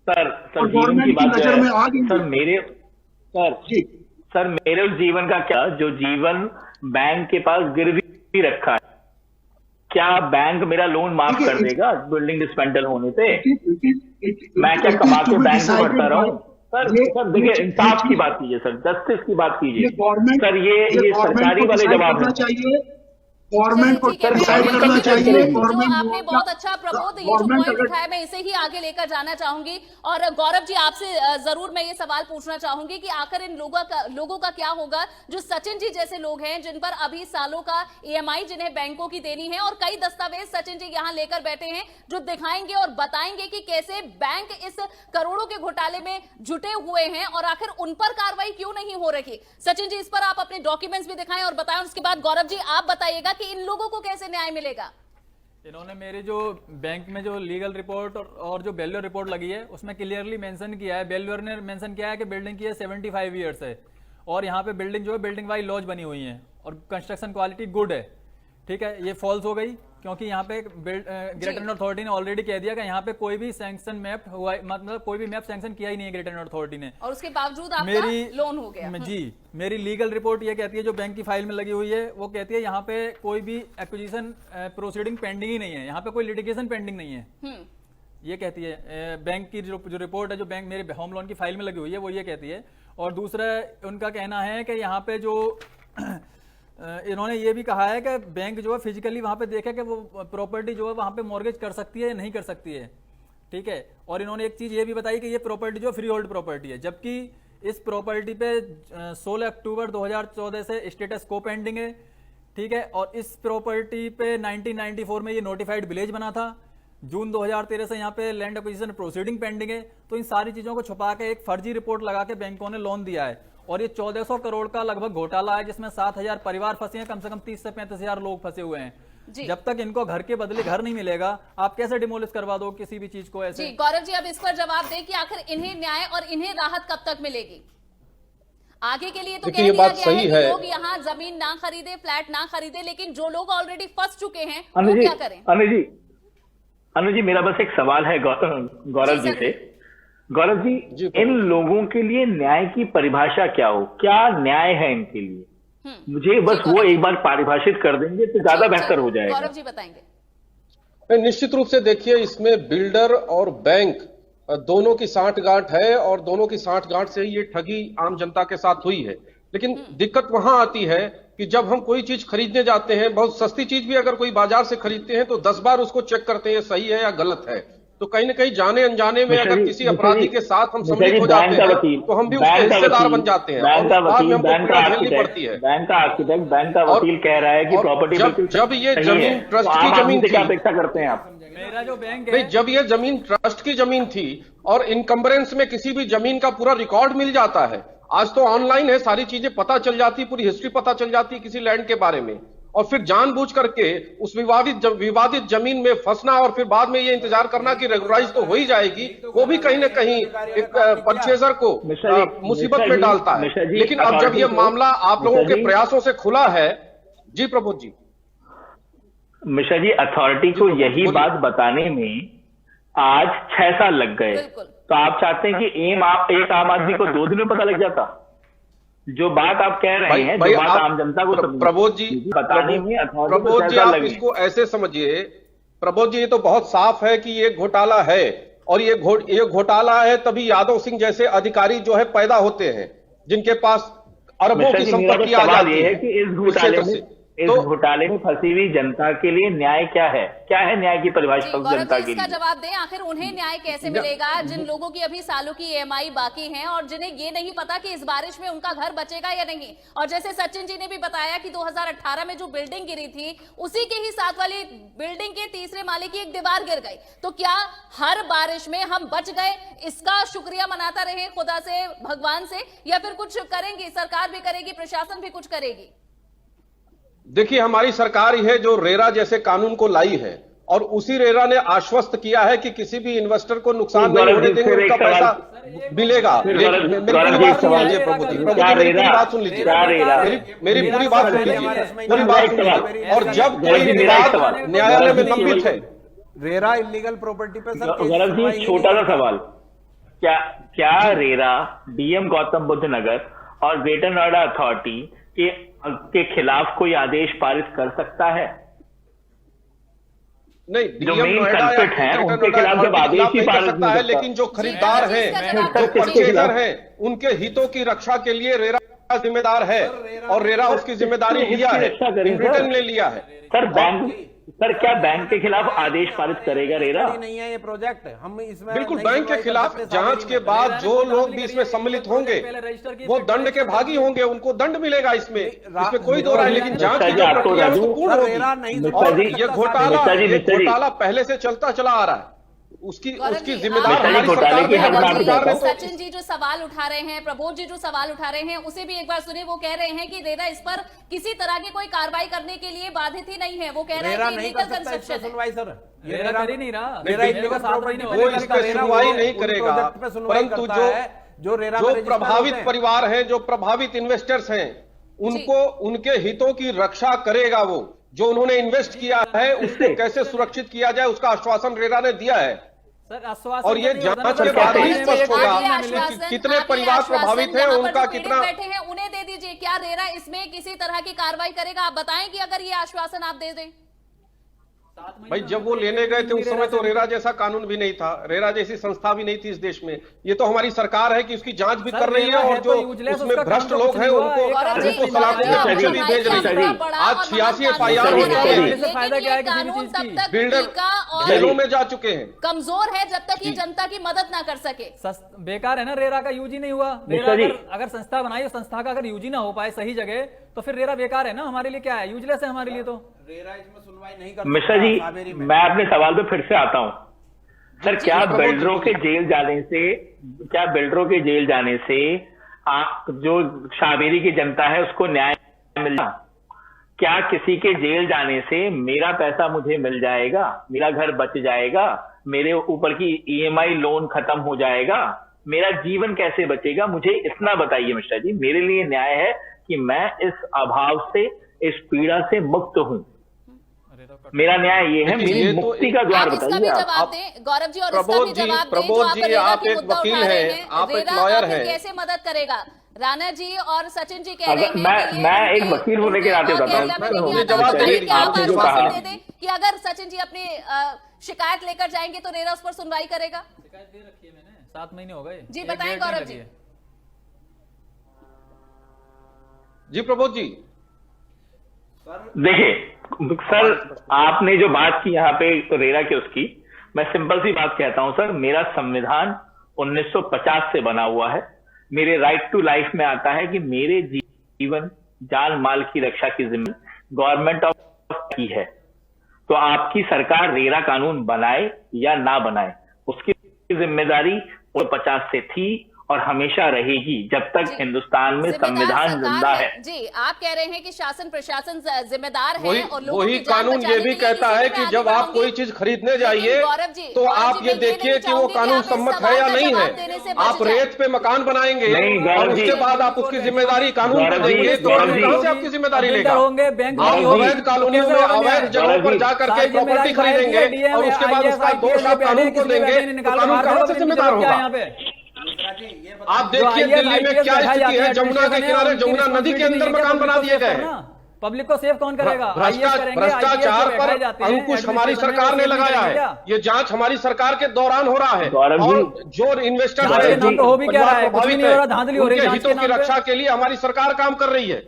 सर जीवन की बात है सर मेरे उस जीवन का क्या, जो जीवन बैंक के पास गिरवी रखा है, क्या बैंक मेरा लोन माफ कर देगा बिल्डिंग डिसमेंटल होने पे? मैं क्या कमा के बैंक में भरता रहा हूँ? सर देखिए, इंसाफ की बात कीजिए सर, जस्टिस की बात कीजिए सर। ये सरकारी वाले जवाब चाहिए, गवर्नमेंट को डिसाइड करना चाहिए। जो आपने बहुत अच्छा प्रबोध ये जो पॉइंट उठाया, मैं इसे ही आगे लेकर जाना चाहूंगी। और गौरव जी, आपसे जरूर मैं ये सवाल पूछना चाहूंगी कि आखिर इन लोगों का क्या होगा जो सचिन जी जैसे लोग हैं, जिन पर अभी सालों का EMI जिन्हें बैंकों की देनी है और कई दस्तावेज सचिन जी यहाँ लेकर बैठे हैं जो दिखाएंगे और बताएंगे कि कैसे बैंक इस करोड़ों के घोटाले में जुटे हुए हैं और आखिर उन पर कार्रवाई क्यों नहीं हो रही? सचिन जी, इस पर आप अपने डॉक्यूमेंट्स भी दिखाएं और बताएं। उसके बाद गौरव जी आप बताइएगा इन लोगों को कैसे न्याय मिलेगा। इन्होंने मेरी जो बैंक में जो लीगल रिपोर्ट और जो वैल्यूअर रिपोर्ट लगी है उसमें क्लियरली मेंशन किया है, वैल्यूअर ने मेंशन किया है कि बिल्डिंग की 75 ईयर्स है और यहाँ पे बिल्डिंग जो है बिल्डिंग वाइज लॉज बनी हुई है और कंस्ट्रक्शन क्वालिटी गुड है। ठीक है, ये फॉल्स हो गई क्योंकि यहाँ पे ग्रेटर नॉर्थ अथॉरिटी ने ऑलरेडी कह दिया कि यहाँ पे कोई भी सैंक्शन मैप हुआ, मतलब कोई भी मैप सैंक्शन किया ही नहीं है ग्रेटर नॉर्थ अथॉरिटी ने, और उसके बावजूद आपका लोन हो गया। जी, मेरी लीगल रिपोर्ट ये कहती है, जो बैंक की फाइल में लगी हुई है वो कहती है यहाँ पे कोई भी एक्विजिशन प्रोसीडिंग पेंडिंग ही नहीं है, यहाँ पे कोई लिटिगेशन पेंडिंग नहीं है, ये कहती है बैंक की जो रिपोर्ट है, जो बैंक मेरे होम लोन की फाइल में लगी हुई है वो ये कहती है। और दूसरा उनका कहना है कि यहाँ पे जो इन्होंने ये भी कहा है कि बैंक जो है फिजिकली वहां पे देखे कि वो प्रॉपर्टी जो है वहां पे मॉर्गेज कर सकती है या नहीं कर सकती है। ठीक है, और इन्होंने एक चीज ये भी बताई कि ये प्रॉपर्टी जो फ्री होल्ड प्रॉपर्टी है, जबकि इस प्रॉपर्टी पे 16 अक्टूबर 2014 से स्टेटस को पेंडिंग है। ठीक है, और इस प्रॉपर्टी पे 1994 में ये नोटिफाइड विलेज बना था। जून 2013 से यहाँ पे लैंड एक्विजिशन प्रोसीडिंग पेंडिंग है। तो इन सारी चीजों को छुपा के एक फर्जी रिपोर्ट लगा के बैंकों ने लोन दिया है, और ये 1400 करोड़ का लगभग घोटाला है, जिसमें 7000 परिवार फंसे हैं, कम से कम 30 से 35,000 लोग फंसे हुए हैं। जब तक इनको घर के बदले घर नहीं मिलेगा, आप कैसे डिमोलिश करवा दो किसी भी चीज को ऐसे? जी गौरव जी, अब इस पर जवाब दें कि आखिर इन्हें न्याय और इन्हें राहत कब तक मिलेगी? आगे के लिए तो कह दिया गया है कि लोग यहाँ जमीन ना खरीदे, फ्लैट ना खरीदे, लेकिन जो लोग ऑलरेडी फंस चुके हैं वो क्या करें? अनु जी, मेरा बस एक सवाल है गौरव जी से। गौरव जी, इन लोगों के लिए न्याय की परिभाषा क्या हो? क्या न्याय है इनके लिए? मुझे बस वो एक बार परिभाषित कर देंगे तो ज्यादा बेहतर हो जाएगा। गौरव जी बताएंगे। निश्चित रूप से देखिए, इसमें बिल्डर और बैंक दोनों की साठगांठ है, और दोनों की साठगांठ से ही ये ठगी आम जनता के साथ हुई है। लेकिन दिक्कत वहां आती है कि जब हम कोई चीज खरीदने जाते हैं, बहुत सस्ती चीज भी अगर कोई बाजार से खरीदते हैं तो 10 बार उसको चेक करते हैं सही है या गलत है। तो कहीं ना कहीं जाने अनजाने में अगर किसी अपराधी के साथ हम सम्मिलित हो जाते हैं तो हम भी उसके हिस्सेदार बन जाते हैं, और बाद में हमको पीड़ा झेलनी पड़ती है। बैंक का आर्किटेक्ट, बैंक का वकील कह रहा है कि प्रॉपर्टी जब ये जमीन ट्रस्ट की जमीन थी, क्या अपेक्षा करते हैं आप? मेरा जो बैंक है, नहीं, जब ये जमीन ट्रस्ट की जमीन थी और इनकम्बरेंस में किसी भी जमीन का पूरा रिकॉर्ड मिल जाता है, आज तो ऑनलाइन है, सारी चीजें पता चल जाती, पूरी हिस्ट्री पता चल जाती है किसी लैंड के बारे में, और फिर जानबूझ करके उस विवादित जमीन में फंसना और फिर बाद में ये इंतजार करना कि रेगुलराइज तो हो ही जाएगी, वो भी कहीं ना कहीं एक परचेजर को मुसीबत में डालता है। लेकिन अब जब ये मामला आप लोगों के प्रयासों से खुला है, जी प्रबोध जी। मिश्रा जी, अथॉरिटी को यही बात बताने में आज 6 साल लग गए, तो आप चाहते हैं कि एक आम आदमी को 2 दिन में पता लग जाता? जो बात आप कह रहे हैं, जो बात आम जनता को प्रबोध जी बताने में प्रबोध जी, आप इसको ऐसे समझिए, प्रबोध जी, ये तो बहुत साफ है कि ये घोटाला है, और ये घोटाला है तभी यादव सिंह जैसे अधिकारी जो है पैदा होते हैं, जिनके पास अरबों की संपत्ति आ जाती है कि इस घोटाले में फंसी हुई जनता के लिए न्याय क्या है? क्या है न्याय की परिभाषा जनता के लिए? इसका जवाब दें, आखिर उन्हें न्याय कैसे मिलेगा जिन लोगों की अभी सालों की EMI बाकी हैं और जिन्हें ये नहीं पता कि इस बारिश में उनका घर बचेगा या नहीं? और जैसे सचिन जी ने भी बताया कि 2018 में जो बिल्डिंग गिरी थी, उसी के ही साथ वाली बिल्डिंग के तीसरे माले की एक दीवार गिर गई। तो क्या हर बारिश में हम बच गए, इसका शुक्रिया मनाता रहे खुदा से, भगवान से, या फिर कुछ करेंगी, सरकार भी करेगी, प्रशासन भी कुछ करेगी? देखिए, हमारी सरकार ही है जो रेरा जैसे कानून को लाई है, और उसी रेरा ने आश्वस्त किया है कि किसी भी इन्वेस्टर को नुकसान नहीं होने देंगे, उनका पैसा मिलेगा। मेरी पूरी बात सुन लीजिए प्रभु जी, मेरी पूरी बात सुन लीजिए, मेरी पूरी बात सुन लीजिए, पूरी बात सुन लीजिए। और जब कोई विवाद न्यायालय में लंबित है, रेरा इलीगल प्रॉपर्टी पे सर, गौरव जी, छोटा सा सवाल, क्या रेरा डीएम गौतम बुद्ध नगर और ग्रेटर नोएडा अथॉरिटी के खिलाफ कोई आदेश पारित कर सकता है? नहीं, जो मेन कल्प्रिट हैं उनके खिलाफ जब आदेश ही पारित सकता है, लेकिन जो खरीदार हैं, जो परचेजर हैं, उनके हितों की रक्षा के लिए रेरा जिम्मेदार है, और रेरा उसकी जिम्मेदारी लिया है, ब्रिटेन ने लिया है। सर, क्या बैंक के खिलाफ आदेश पारित करेगा रेरा? नहीं है ये प्रोजेक्ट, हम इसमें बिल्कुल बैंक के खिलाफ जांच के बाद जो लोग भी इसमें सम्मिलित होंगे वो दंड के भागी होंगे, उनको दंड मिलेगा, इसमें कोई दो राय। लेकिन जांच की जो प्रक्रिया पूर्ण होगी, और ये घोटाला पहले से चलता चला आ रहा है, उसकी जिम्मेदार हमारी सरकार है। सचिन जी जो सवाल उठा रहे हैं, प्रबोध जी जो सवाल उठा रहे हैं, उसे भी एक बार सुनिए। वो कह रहे हैं कि रेरा इस पर किसी तरह की कोई कार्रवाई करने के लिए बाधित ही नहीं है। वो कह रहे हैं कि लीगल कंस्ट्रक्शन सुनवाई सर, ये रेरा कर ही नहीं रहा, वो इस पे सुनवाई नहीं करेगा, परंतु जो प्रभावित परिवार हैं, जो प्रभावित इन्वेस्टर्स हैं, उनको उनके हितों की रक्षा करेगा। वो जो उन्होंने इन्वेस्ट किया है उसको कैसे सुरक्षित किया जाए, उसका आश्वासन रेरा ने दिया है। और ये जांच के बाद ही स्पष्ट होगा कि कितने परिवार प्रभावित हैं, उनका कितना। बैठे हैं उन्हें दे दीजिए, क्या रेरा इसमें किसी तरह की कार्रवाई करेगा? आप बताएं कि अगर ये आश्वासन आप दे दें। भाई, जब वो लेने गए थे उस समय तो रेरा जैसा कानून भी नहीं था, रेरा जैसी संस्था भी नहीं थी इस देश में। ये तो हमारी सरकार है कि उसकी जांच भी कर रही है, और जो उसमें भ्रष्ट लोग हैं उनको सलाखों भी भेज रही है। आज 86 FIR बिल्डर जेलों में जा चुके हैं। कमजोर है जब तक ये जनता की मदद ना कर सके। बेकार है ना, रेरा का यूज ही नहीं हुआ। अगर संस्था बनाई, संस्था का अगर यूज ही ना हो पाए सही जगह, तो फिर रेरा बेकार है ना, हमारे लिए क्या है, यूजलेस है हमारे लिए। तो रेरा इसमें सुनवाई नहीं करता। मिश्रा जी, मैं अपने सवाल पे फिर से आता हूं सर। क्या बिल्डरों के जेल जाने से आप जो शाहबेरी की जनता है उसको न्याय मिलता? क्या किसी के जेल जाने से मेरा पैसा मुझे मिल जाएगा, मेरा घर बच जाएगा, मेरे ऊपर की EMI लोन खत्म हो जाएगा, मेरा जीवन कैसे बचेगा? मुझे इतना बताइए मिश्रा जी। मेरे लिए न्याय है कि मैं इस अभाव से, इस पीड़ा से मुक्त हूं। मेरा न्याय ये है, मेरी मुक्ति का द्वार बताइए आप। गौरव जी, और इसका भी जवाब दें, प्रबोध जी, आप एक वकील हैं, आप एक लॉयर हैं, कैसे मदद करेगा? राणा जी और सचिन जी कह रहे हैं मैं एक वकील होने के नाते बताता हूं, मुझे जवाब दे आपने जो कहा कि अगर सचिन जी अपनी शिकायत लेकर जाएंगे तो रेरा उस पर सुनवाई करेगा। शिकायत दे रखी है मैंने, 7 महीने हो गए जी। बताएं गौरव जी। जी प्रबोध जी। देखिए सर, आपने जो बात की यहाँ पे रेरा की, उसकी मैं सिंपल सी बात कहता हूं सर। मेरा संविधान 1950 से बना हुआ है। मेरे राइट टू लाइफ में आता है कि मेरे जीवन, जान माल की रक्षा की जिम्मेदारी गवर्नमेंट ऑफ की है। तो आपकी सरकार रेरा कानून बनाए या ना बनाए, उसकी जिम्मेदारी 50 से थी और हमेशा रहेगी जब तक हिंदुस्तान में संविधान जिंदा है। जी, आप कह रहे हैं कि शासन प्रशासन जिम्मेदार है और लोगों वही की जान कानून ये भी कहता है कि जब आप कोई चीज खरीदने जाइए तो आप ये देखिए कि वो कानून सम्मत है या नहीं है। आप रेत पे मकान बनाएंगे और उसके बाद आप उसकी जिम्मेदारी कानून को देंगे तो कहां से आपकी जिम्मेदारी लेगा? आप अवैध कॉलोनियों में, अवैध जगहों पर जाकर के प्रॉपर्टी खरीदेंगे और उसके बाद उसका दोष आप कानून को देंगे तो कानून कहां से जिम्मेदार होगा? आप देखिए दिल्ली में क्या स्थिति है। जमुना के किनारे, जमुना नदी के अंदर मकान बना दिए गए। पब्लिक को सेव कौन करेगा? भ्रष्टाचार पर अंकुश हमारी सरकार ने लगाया है। ये जांच हमारी सरकार के दौरान हो रहा है और जो इन्वेस्टर प्रभावित है उनके हितों की रक्षा के लिए हमारी सरकार काम कर रही है।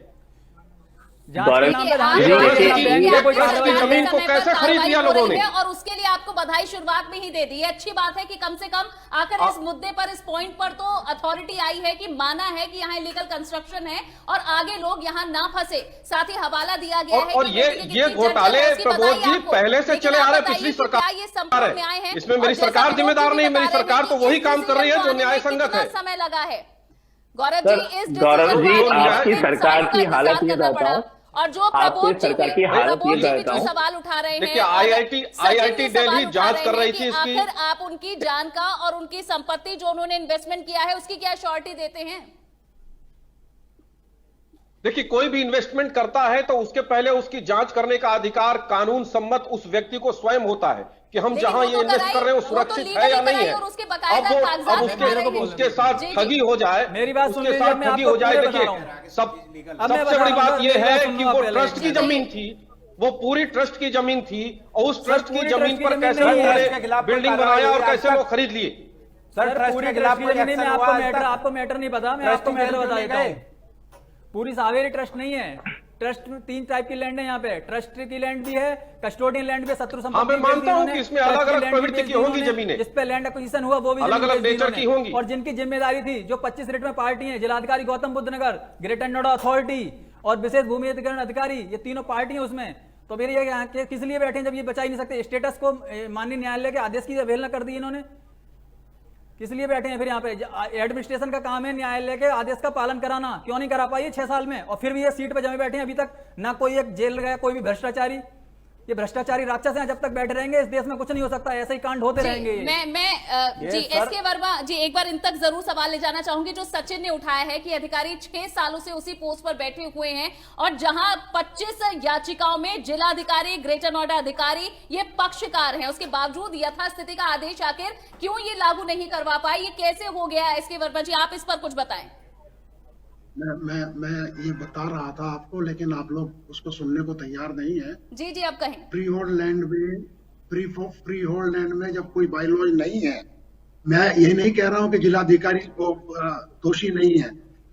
जमीन को कैसे खरीद लिया लोगों ने, और उसके लिए आपको बधाई शुरुआत में ही दे दी है। अच्छी बात है कि कम से कम आकर इस मुद्दे पर, इस पॉइंट पर तो अथॉरिटी आई है कि माना है कि यहाँ इलीगल कंस्ट्रक्शन है और आगे लोग यहाँ ना फंसे। साथ ही हवाला दिया गया है और ये घोटाले प्रबोध जी पहले से चले आ रहे, पिछली सरकार है, इसमें मेरी सरकार जिम्मेदार नहीं। मेरी सरकार तो वही काम कर रही है जो न्याय संगत है। समय लगा है गौरव जी, इस गौरव जी, आपकी सरकार की हालत ये बताता हूं, और जो प्रबोध जी भी जो सवाल उठा रहे हैं, देखिए IIT दिल्ली जांच कर रही थी इसकी। आखिर आप उनकी जान का और उनकी संपत्ति जो उन्होंने इन्वेस्टमेंट किया है उसकी क्या श्योरिटी देते हैं? देखिए, कोई भी इन्वेस्टमेंट करता है तो उसके पहले उसकी जांच करने का अधिकार कानून सम्मत उस व्यक्ति को स्वयं होता है कि हम जहां ये इन्वेस्ट कर रहे हैं वो सुरक्षित है या नहीं है। अब उसके साथ ठगी हो जाए, मेरी बात उसके साथ ठगी हो जाए। देखिए, सबसे बड़ी बात यह है कि वो ट्रस्ट की जमीन थी, वो पूरी ट्रस्ट की जमीन थी और उस ट्रस्ट की जमीन पर कैसे उन्होंने बिल्डिंग बनाया और कैसे वो खरीद लिए। सर, पूरी ट्रस्ट की जमीन में आपको मैटर नहीं पता, मैं आपको मैटर बता देता हूं। पूरी शाहबेरी ट्रस्ट नहीं है। ट्रस्ट में 3 टाइप की लैंड है यहाँ पे। ट्रस्ट की लैंड भी है, कस्टोडियन लैंड भी, शत्रु संपत्ति। मैं मानता हूँ कि इसमें अलग-अलग प्रवृत्ति की होंगी जमीनें, जिस पे लैंड एक्विजिशन हुआ वो भी अलग-अलग नेचर की होंगी। और जिनकी जिम्मेदारी थी, जो 25 रेट में पार्टी है, जिलाधिकारी गौतम बुद्ध नगर, ग्रेटर नोएडा अथॉरिटी और विशेष भूमि अधिग्रहण अधिकारी, ये तीनों पार्टी है उसमें। तो फिर ये किस लिए बैठे जब ये बचा ही नहीं सकते? स्टेटस को माननीय न्यायालय के आदेश की अवहेलना कर दी इन्होंने। किस लिए बैठे हैं फिर यहाँ पे? एडमिनिस्ट्रेशन का काम है न्यायालय के आदेश का पालन कराना, क्यों नहीं करा पाई 6 साल में? और फिर भी ये सीट पे जमे बैठे हैं, अभी तक ना कोई एक जेल गया, कोई भी भ्रष्टाचारी। ये भ्रष्टाचारी राक्षस हैं, जब तक बैठे रहेंगे इस देश में कुछ नहीं हो सकता, ऐसे ही कांड होते रहेंगे। जी एसके वर्मा जी, एक बार इन तक जरूर सवाल ले जाना चाहूंगी जो सचिन ने उठाया है कि अधिकारी 6 सालों से उसी पोस्ट पर बैठे हुए हैं और जहां 25 याचिकाओं में जिलाधिकारी, ग्रेटर नोएडा अधिकारी ये पक्षकार हैं, उसके बावजूद यथास्थिति का आदेश आखिर क्यों ये लागू नहीं करवा पाए? ये कैसे हो गया? एसके वर्मा जी, आप इस पर कुछ बताएं। मैं ये बता रहा था आपको, लेकिन आप लोग उसको सुनने को तैयार नहीं है। जी जी, आप कहें। फ्री होल्ड लैंड में जब कोई बायलॉज नहीं है, मैं ये नहीं कह रहा हूं कि जिलाधिकारी को दोषी नहीं है।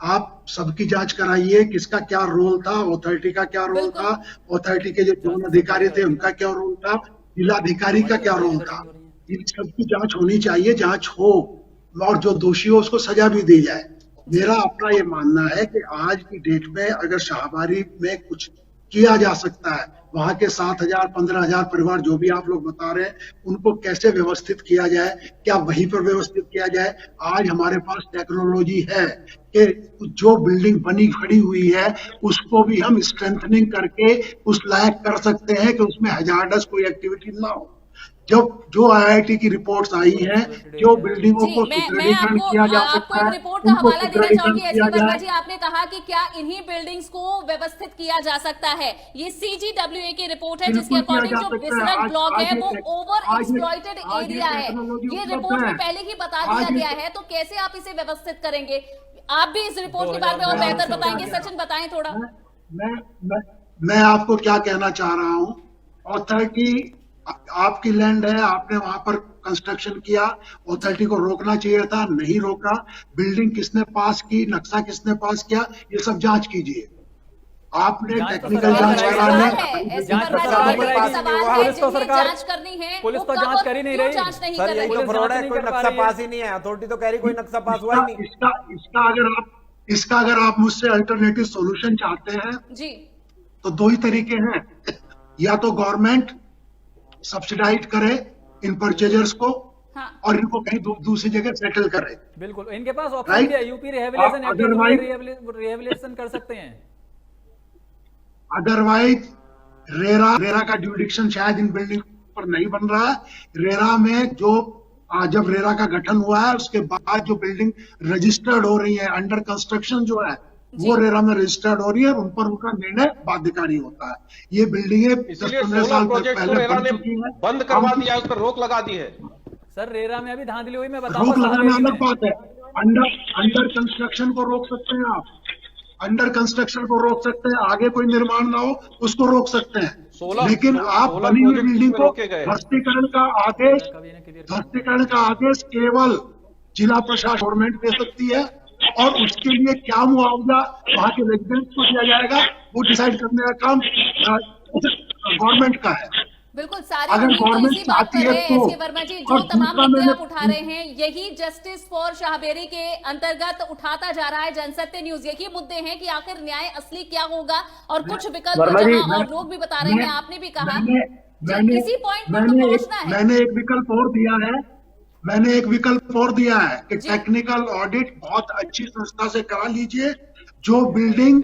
आप सबकी जांच कराइए, किसका क्या रोल था, अथॉरिटी का क्या रोल था, अथॉरिटी के जो जोन अधिकारी थे उनका क्या रोल था, जिलाधिकारी का क्या रोल था। इन सबकी जांच होनी चाहिए, जांच हो और जो दोषी हो उसको सजा भी दी जाए। मेरा अपना ये मानना है कि आज की डेट में अगर शाहबारी में कुछ किया जा सकता है, वहां के 7,000 15,000 परिवार जो भी आप लोग बता रहे हैं, उनको कैसे व्यवस्थित किया जाए, क्या वहीं पर व्यवस्थित किया जाए। आज हमारे पास टेक्नोलॉजी है कि जो बिल्डिंग बनी खड़ी हुई है उसको भी हम स्ट्रेंथनिंग करके उस लायक कर सकते हैं कि उसमें हजारडस कोई एक्टिविटी ना हो। जब जो आईआईटी की रिपोर्ट्स आई हैं, जो बिल्डिंगों को सुदृढ़ीकरण किया जा सकता है, आपको एक रिपोर्ट का हवाला देना चाहूंगी एसके वर्मा जी। आपने कहा कि क्या इन्हीं बिल्डिंग्स को व्यवस्थित किया जा सकता है। ये सीजीडब्ल्यूए की रिपोर्ट है जिसके अकॉर्डिंग जो बिसरत ब्लॉक है वो ओवर एक्सप्लॉइटेड एरिया है। ये रिपोर्ट में पहले ही बता दिया गया है, तो कैसे आप इसे व्यवस्थित करेंगे? आप भी इस रिपोर्ट के बारे में और बेहतर बताएंगे। सचिन बताएं थोड़ा। मैं आपको क्या कहना चाह रहा हूँ, अथॉरिटी आपकी लैंड है, आपने वहां पर कंस्ट्रक्शन किया, अथॉरिटी को रोकना चाहिए था, नहीं रोका। बिल्डिंग किसने पास की, नक्शा किसने पास किया, ये सब जांच कीजिए। आपने टेक्निकल जांच कराना है, जांच करनी है, पुलिस तो जांच कर ही नहीं रही। सर यही तो फ्रॉड है, कोई नक्शा पास ही नहीं है। अथॉरिटी तो कह रही कोई नक्शा पास हुआ ही नहीं। इसका अगर आप मुझसे अल्टरनेटिव सॉल्यूशन चाहते हैं जी, तो दो ही तरीके हैं। या तो गवर्नमेंट सब्सिडाइज करे इन परचेजर्स को, हाँ। और इनको कहीं दूसरी जगह सेटल करे। बिल्कुल, इनके पास ऑप्शन भी है। यूपी रिहेबिलिटेशन एक्ट रिहेबिलिटेशन कर सकते हैं। अदरवाइज रेरा का ड्यूरिडिक्शन शायद इन बिल्डिंग पर नहीं बन रहा है। रेरा में जो जब रेरा का गठन हुआ है उसके बाद जो बिल्डिंग रजिस्टर्ड हो रही है, अंडर कंस्ट्रक्शन जो है वो रेरा में रजिस्टर्ड हो रही है, उन पर उनका निर्णय बाध्यकारी होता है। ये बिल्डिंगें 10-15 साल पहले बन चुकी हैं, बंद करवा दिया, उस पर रोक लगा दी है। सर रेरा में अभी धांधली हुई, मैं बताऊंगा। रोक लगाना अलग बात है। अंडर कंस्ट्रक्शन को रोक सकते हैं आप, अंडर कंस्ट्रक्शन को रोक सकते हैं, आगे कोई निर्माण ना हो उसको रोक सकते हैं। लेकिन आप बनी हुई बिल्डिंग को ध्वस्तीकरण का आदेश केवल जिला प्रशासन गवर्नमेंट दे सकती है, और उसके लिए क्या मुआवजा वहां के रेजिडेंट्स को दिया जाएगा वो डिसाइड करने का काम गवर्नमेंट का है। बिल्कुल, सारी अगर गवर्नमेंट इसी बात चाहती पर है है तो। एसके वर्मा जी, जो तमाम मुद्दे आप उठा रहे हैं यही जस्टिस फॉर शाहबेरी के अंतर्गत उठाता जा रहा है जनसत्य न्यूज। यही मुद्दे हैं कि आखिर न्याय असली क्या होगा, और कुछ विकल्प जहां और लोग भी बता रहे हैं, आपने भी कहा इसी पॉइंट पर पहुंचना है। मैंने एक विकल्प और दिया है कि टेक्निकल ऑडिट बहुत अच्छी संस्था से करा लीजिए। जो बिल्डिंग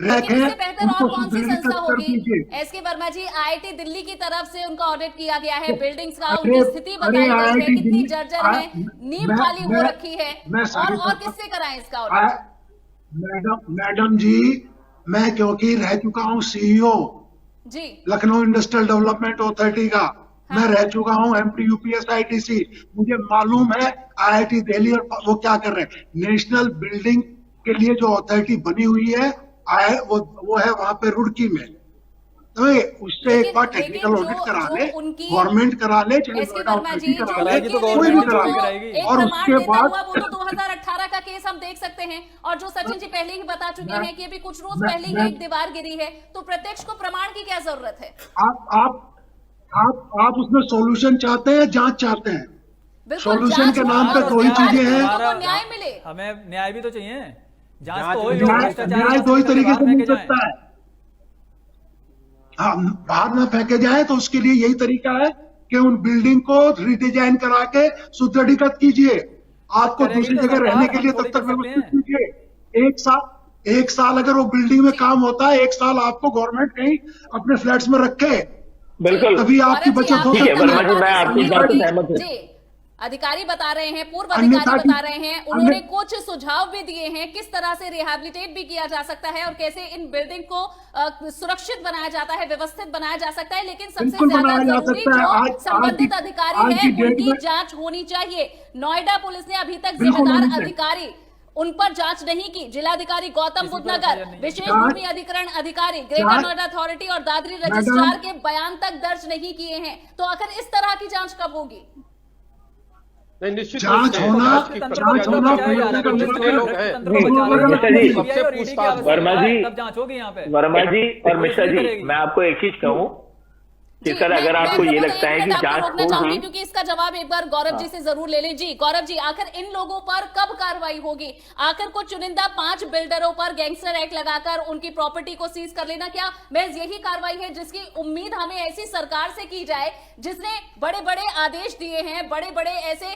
रैक है बेहतर और कौन सी संस्था होगी? एसके वर्मा जी, आईआईटी दिल्ली की तरफ से उनका ऑडिट किया गया है, बिल्डिंग्स का उनकी स्थिति बताई गई है, कितनी जर्जर है, नींव खाली हो रखी है, और किससे कराएं इसका ऑडिट? मैडम जी, मैं क्योंकि रह चुका हूँ सीईओ जी लखनऊ इंडस्ट्रियल डेवलपमेंट अथॉरिटी का, मैं रह चुका हूँ एमपी यूपीएसआईटीसी, मुझे मालूम है आईआईटी दिल्ली और वो क्या कर रहे हैं। नेशनल बिल्डिंग के लिए जो अथॉरिटी बनी हुई है वो है वहां पे रुड़की में, तो उससे एक बार टेक्निकल ऑडिट करा ले, गवर्नमेंट करा ले, कोई भी करा ले, और उसके बाद वो तो 2018 का केस हम देख सकते हैं। और जो सचिन जी पहले ही बता चुके हैं कि अभी कुछ रोज पहले ही एक दीवार गिरी है, तो प्रत्यक्ष को प्रमाण की क्या जरूरत है? आप उसमें सॉल्यूशन चाहते हैं, जांच चाहते हैं? सॉल्यूशन के नाम पे दो ही चीजें हैं। न्याय मिले, हमें न्याय भी तो चाहिए। न्याय दो ही तरीके से मिल सकता है। हाँ, बाहर ना फेंके जाए तो उसके लिए यही तरीका है कि उन बिल्डिंग को रिडिजाइन करा के सुदृढ़ीकृत कीजिए। आपको दूसरी जगह रहने के लिए तब तक व्यवस्थित कीजिए। एक साल अगर वो बिल्डिंग में काम होता है, एक साल आपको गवर्नमेंट कहीं अपने फ्लैट्स में रखे, बिल्कुल, तभी आपकी बचत हो सकती है। अधिकारी बता रहे हैं, पूर्व अधिकारी बता रहे हैं, उन्होंने कुछ सुझाव भी दिए हैं किस तरह से रिहैबिलिटेट भी किया जा सकता है और कैसे इन बिल्डिंग को सुरक्षित बनाया जाता है, व्यवस्थित बनाया जा सकता है। लेकिन सबसे ज्यादा जरूरी जो संबंधित अधिकारी है उनकी जांच होनी चाहिए। नोएडा पुलिस ने अभी तक जिम्मेदार अधिकारी उन पर जांच नहीं की। जिलाधिकारी गौतम बुद्ध नगर, विशेष भूमि अधिकरण अधिकारी, ग्रेटर नोएडा अथॉरिटी और दादरी रजिस्ट्रार के बयान तक दर्ज नहीं किए हैं। तो आखिर इस तरह की जांच कब होगी? निश्चित जांच होना वर्मा जी और मिश्रा जी, मैं आपको एक चीज कहूँ, कि सर अगर आपको ये लगता है कि जांच रोकना चाहूंगी क्योंकि इसका जवाब एक बार गौरव जी से जरूर ले लें। जी गौरव जी, आखिर इन लोगों पर कब कार्रवाई होगी? आखिर कुछ चुनिंदा 5 बिल्डरों पर गैंगस्टर एक्ट लगाकर उनकी प्रॉपर्टी को सीज कर लेना, क्या महज यही कार्रवाई है जिसकी उम्मीद हमें ऐसी सरकार से की जाए जिसने बड़े बड़े आदेश दिए हैं, बड़े बड़े ऐसे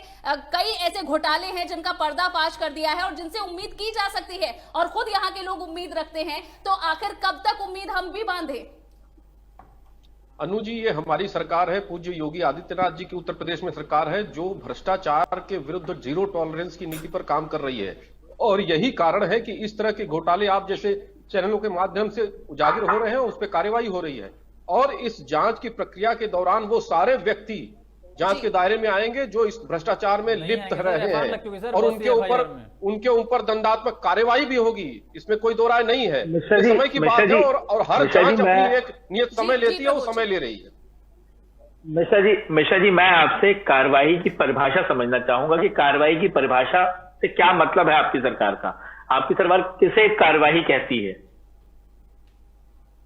कई ऐसे घोटाले हैं जिनका पर्दाफाश कर दिया है और जिनसे उम्मीद की जा सकती है और खुद यहाँ के लोग उम्मीद रखते हैं, तो आखिर कब तक उम्मीद हम भी बांधे? अनु जी, ये हमारी सरकार है, पूज्य योगी आदित्यनाथ जी की उत्तर प्रदेश में सरकार है जो भ्रष्टाचार के विरुद्ध जीरो टॉलरेंस की नीति पर काम कर रही है। और यही कारण है कि इस तरह के घोटाले आप जैसे चैनलों के माध्यम से उजागर हो रहे हैं, उस पर कार्रवाई हो रही है। और इस जांच की प्रक्रिया के दौरान वो सारे व्यक्ति जांच के दायरे में आएंगे जो इस भ्रष्टाचार में लिप्त रहे हैं और उनके ऊपर दंडात्मक कार्रवाई भी होगी, इसमें कोई दो राय नहीं है। समय की बात है और हर जांच अपनी एक नियत समय लेती है, वो समय ले रही है। मिश्रा जी, मैं आपसे कार्रवाई की परिभाषा समझना चाहूंगा कि कार्रवाई की परिभाषा से क्या मतलब है आपकी सरकार का? आपकी सरकार किसे कार्रवाई कहती है?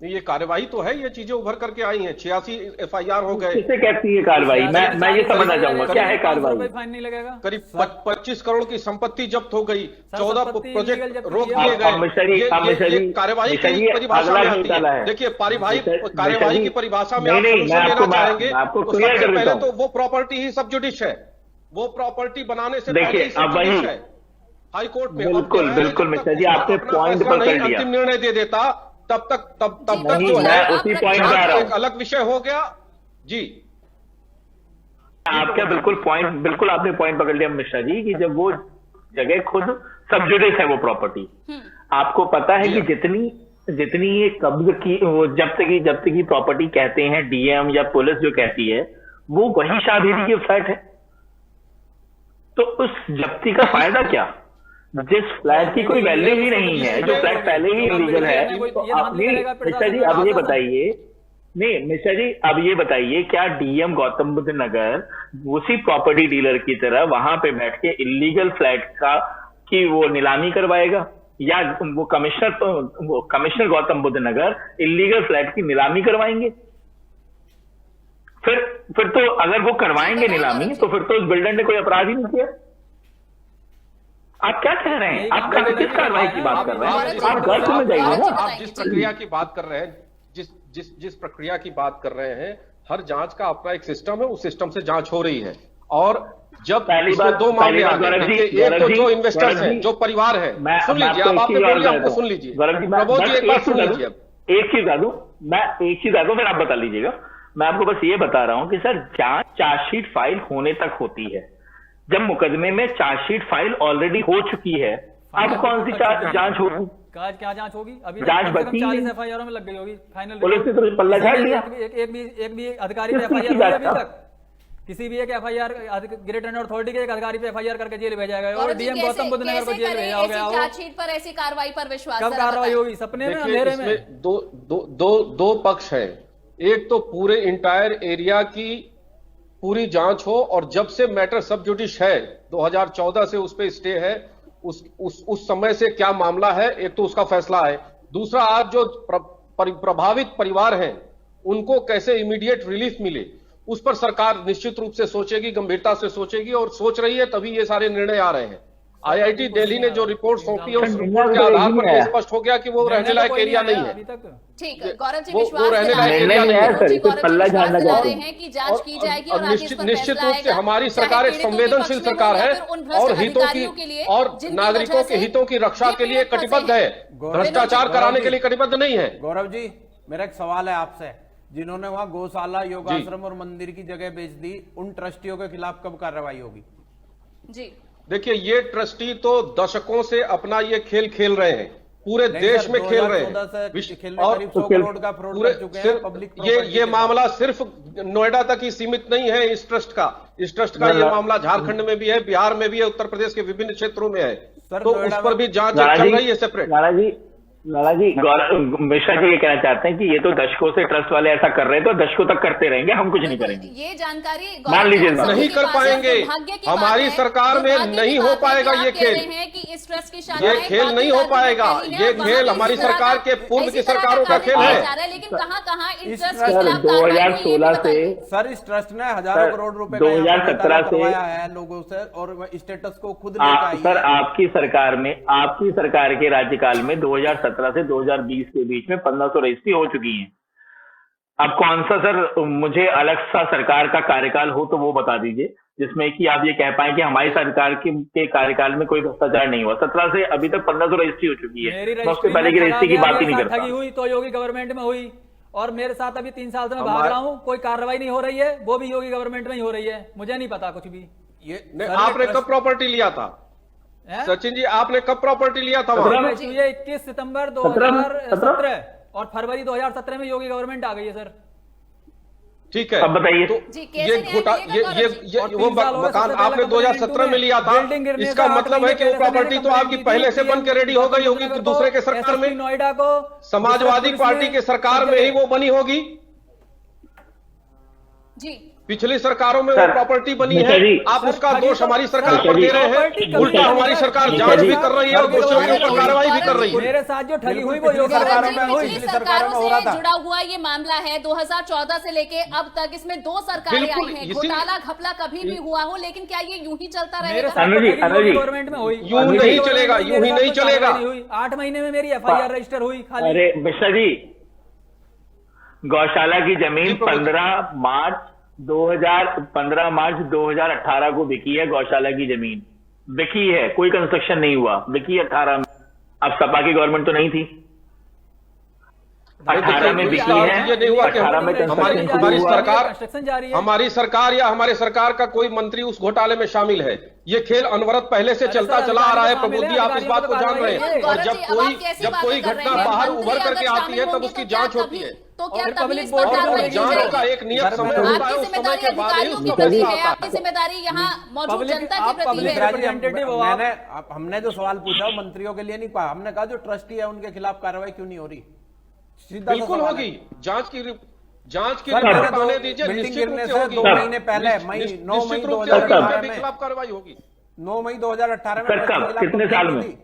ये कार्रवाई तो है, ये चीजें उभर करके आई हैं। 86 FIR हो गए। किसे कहती है कार्रवाई? मैं ये समझना चाहूंगा क्या है कार्रवाई? फाइन नहीं लगेगा। करीब 25 करोड़ की संपत्ति जब्त हो गई, 14 प्रोजेक्ट रोक दिए गए। ये कार्रवाई की परिभाषा में आती है। देखिए, कार्यवाही की परिभाषा में आप लेना चाहेंगे तो सबसे पहले तो वो प्रॉपर्टी ही सब जुडिश है, वो प्रॉपर्टी बनाने से पहले ही सब जुडिश है हाई कोर्ट में। बिल्कुल मिश्रा जी, आपने पॉइंट पकड़ लिया। अंतिम निर्णय दे देता तब तक जो है उसी पॉइंट पे आ रहा हूं। एक अलग विषय हो गया जी। आपका बिल्कुल आपने पॉइंट पकड़ लिया मिश्रा जी कि जब वो जगह खुद सब जुडिस है वो प्रॉपर्टी, आपको पता है कि जितनी ये कब्ज की वो जब्त की प्रॉपर्टी कहते हैं डीएम या पुलिस जो कहती है, वो वही शाहबेरी की फ्लैट है। तो उस जब्ती का फायदा क्या? जिस फ्लैट की कोई वैल्यू ही नहीं है, जो फ्लैट पहले ही इलीगल है, तो मिश्रा जी अब ये बताइए, नहीं मिश्रा जी अब ये बताइए, क्या डीएम गौतम बुद्ध नगर उसी प्रॉपर्टी डीलर की तरह वहां पे बैठ के इलीगल फ्लैट की वो नीलामी करवाएगा, या वो कमिश्नर गौतम बुद्ध नगर इलीगल फ्लैट की नीलामी करवाएंगे? फिर तो अगर वो करवाएंगे नीलामी तो फिर तो उस बिल्डर ने कोई अपराध ही नहीं किया। आप क्या कह रहे हैं? आप किस कार्रवाई की बात कर रहे हैं? आप गर्त में जाइए ना। आप जिस प्रक्रिया की बात कर रहे हैं, जिस प्रक्रिया की बात कर रहे हैं, हर जांच का अपना एक सिस्टम है, उस सिस्टम से जांच हो रही है। और जब इसमें 2 मामले आ गए, एक तो जो इन्वेस्टर्स हैं, जो परिवार है, सुन लीजिए, आप आपने बोलिए, आपको सुन लीजिए प्रबोध जी, एक बात सुन लीजिए। एक चीज आ दूं, फिर आप बता लीजिएगा। मैं आपको बस ये बता रहा हूं कि सर जांच चार्जशीट फाइल होने तक होती है। जब मुकदमे में चार्जशीट फाइल ऑलरेडी हो चुकी है, अब कौन सी जांच होगी? क्या जांच होगी? अभी जांच बची 40 FIR में लग गई होगी। फाइनल पुलिस ने तो पल्ला झाड़ लिया। एक भी अधिकारी पे FIR नहीं अभी तक। किसी भी एक FIR ग्रेटर नोएडा अथॉरिटी के एक अधिकारी पे FIR करके जेल भेजा गया और डीएम गौतम बुद्ध नगर को जेल भेजा हो गया। चार्जशीट पर ऐसी कार्रवाई पर विश्वास कब कार्रवाई होगी? सपने में, अंधेरे में? दो पक्ष है। एक तो पूरे इंटायर एरिया की पूरी जांच हो, और जब से मैटर सब जुडिश है, 2014 से उस पे स्टे है, उस समय से क्या मामला है, एक तो उसका फैसला है। दूसरा, आज जो प्रभावित परिवार हैं उनको कैसे इमीडिएट रिलीफ मिले, उस पर सरकार निश्चित रूप से सोचेगी, गंभीरता से सोचेगी, और सोच रही है, तभी ये सारे निर्णय आ रहे हैं। IIT दिल्ली ने जो रिपोर्ट सौंपी है, उस रिपोर्ट के आधार पर यह स्पष्ट हो गया कि वो रहने लायक एरिया नहीं है। ठीक है गौरव जी, वो रहने लायक एरिया नहीं है। पल्ला झाड़ना चाहते हैं कि जांच की जाएगी और निश्चित रूप से हमारी सरकार एक संवेदनशील सरकार है और हितों की और नागरिकों के हितों की रक्षा के लिए कटिबद्ध है, भ्रष्टाचार कराने के लिए कटिबद्ध नहीं है। गौरव जी, मेरा एक सवाल है आपसे, जिन्होंने वहां गौशाला, योगाश्रम और मंदिर की जगह बेच दी, उन ट्रस्टियों के खिलाफ कब कार्रवाई होगी? जी देखिए, ये ट्रस्टी तो दशकों से अपना ये खेल खेल रहे हैं, पूरे देश में खेल रहे हैं, और पूरे ये मामला सिर्फ नोएडा तक ही सीमित नहीं है। इस ट्रस्ट का ये मामला झारखंड में भी है, बिहार में भी है, उत्तर प्रदेश के विभिन्न क्षेत्रों में है, तो उस पर भी जांच चल रही है सेपरेट। लाला जी, गौरव मिश्रा जी ये कहना चाहते हैं कि ये तो दशकों से ट्रस्ट वाले ऐसा कर रहे हैं, तो दशकों तक करते रहेंगे, हम कुछ नहीं करेंगे। ये जानकारी मान लीजिए नहीं कर पाएंगे, हमारी सरकार में नहीं हो पाएगा ये खेल। ये खेल नहीं हो पाएगा, ये खेल हमारी सरकार के पूर्व की सरकारों का खेल है। लेकिन कहाँ इन सर 2016 से सर इस ट्रस्ट ने हजारों करोड़ रुपए 2017 से करवाया है लोगों से और स्टेटस को खुद लेकर आई है। सर आपकी सरकार के राज्यकाल में 2017 से 2020 के बीच में 1500 रजिस्ट्री हो चुकी हैं। अब कौन सा सर मुझे अलग सा सरकार का कार्यकाल हो तो वो बता दीजिए जिसमें कि आप ये कह पाए कि हमारी सरकार के कार्यकाल में कोई भ्रष्टाचार नहीं हुआ। 17 से अभी तक 1500 रजिस्ट्री हो चुकी है, उससे पहले की रजिस्ट्री की बात ही नहीं करता। हुई तो योगी गवर्नमेंट में हुई और मेरे साथ अभी 3 साल से मैं भाग रहा हूँ, कोई कार्रवाई नहीं हो रही है, वो भी योगी गवर्नमेंट में ही हो रही है, मुझे नहीं पता कुछ भी। ये आपने कब प्रॉपर्टी लिया था सचिन जी, आपने कब प्रॉपर्टी लिया था? 21 सितंबर 2017 और फरवरी 2017 में योगी गवर्नमेंट आ गई है सर। ठीक है, अब बताइए। तो ये वो मकान आपने 2017 में लिया था, इसका मतलब है कि वो प्रॉपर्टी तो आपकी पहले से बन के रेडी हो गई होगी दूसरे के सरकार में, नोएडा को समाजवादी पार्टी के सरकार में ही वो बनी होगी जी। पिछली सरकारों में वो प्रॉपर्टी बनी है, आप उसका दोष हमारी सरकार पर दे रहे हैं। उल्टा हमारी सरकार जांच भी कर रही है और दोषियों के ऊपर कार्रवाई भी कर रही है। मेरे साथ जो ठगी हुई वो योगी सरकारों में हुई, पिछली सरकारों से जुड़ा हुआ ये मामला है 2014 से लेके अब तक, इसमें 2 सरकारें आई हैं। घोटाला घपला कभी भी हुआ हो, लेकिन क्या ये यूं ही चलता रहेगा? गवर्नमेंट में हुई, यूं नहीं चलेगा, यूं ही नहीं चलेगा। 8 महीने में मेरी FIR रजिस्टर हुई खाली। अरे मिश्रा जी, गौशाला की जमीन 15 मार्च 2018 को बिकी है। गौशाला की जमीन बिकी है, कोई कंस्ट्रक्शन नहीं हुआ, बिकी 18 में। अब सपा की गवर्नमेंट तो नहीं थी, 18 में बिकी है, 18 में हमारी सरकार या हमारे सरकार का कोई मंत्री उस घोटाले में शामिल है। ये खेल अनवरत पहले से चलता चला आ रहा है। प्रमोद जी, आप इस बात को जान रहे हैं। और जब कोई घटना बाहर उभर करके आती है तब उसकी जांच होती है, तो क्या तभी इस पर कार्रवाई की जांच जाएगी? का एक नियत समय होता है, उस समय के बाद ही उसका फैसला आता है। आपकी जिम्मेदारी यहाँ मौजूद जनता के प्रति है। हमने जो सवाल पूछा मंत्रियों के लिए नहीं कहा, हमने कहा जो ट्रस्टी है उनके खिलाफ कार्रवाई क्यों नहीं हो रही? बिल्कुल होगी, जांच की रिपोर्ट आने दीजिए, निश्चित रूप से होगी। 2 महीने पहले 9 मई 2018 में खिलाफ कार्रवाई होगी। 9 मई 2018 में कितने साल में?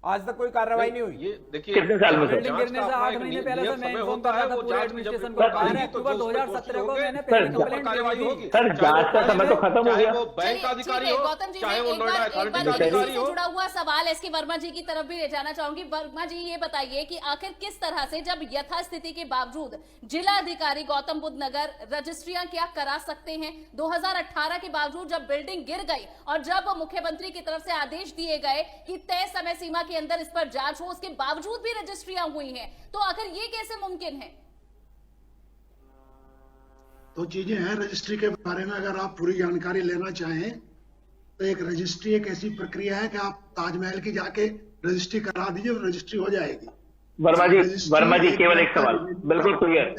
आज तक कोई कार्रवाई नहीं हुई। ये देखिए कितने साल में? बिल्डिंग गिरने से 8 महीने पहले से मैं होता है, वो जांच में जब अक्टूबर 2017 को मैंने पहली कंप्लेंट कार्रवाई होगी। सर जांच का समय तो खत्म हो गया। वो बैंक अधिकारी हो, गौतम जी, चाहे वो नोएडा अथॉरिटी का एक अधिकारी हो। जुड़ा हुआ सवाल एस के वर्मा जी की तरफ भी ले जाना चाहूंगी। वर्मा जी, ये बताइए कि आखिर किस तरह से जब यथास्थिति के बावजूद जिला अधिकारी गौतम बुद्ध नगर रजिस्ट्रियां क्या करा सकते हैं? 2018 के बावजूद जब बिल्डिंग गिर गई और जब मुख्यमंत्री की तरफ से आदेश दिए गए कि तय समय सीमा के अंदर इस पर हो, उसके बावजूद भी रजिस्ट्रियां हुई हैं, तो आखिर ये कैसे मुमकिन है? तो चीजें हैं रजिस्ट्री के बारे में। अगर आप पूरी जानकारी लेना चाहें तो एक रजिस्ट्री एक ऐसी प्रक्रिया है कि आप ताजमहल की जाके रजिस्ट्री करा दीजिए और रजिस्ट्री हो जाएगी। वर्मा जी केवल एक सवाल, बिल्कुल क्लियर।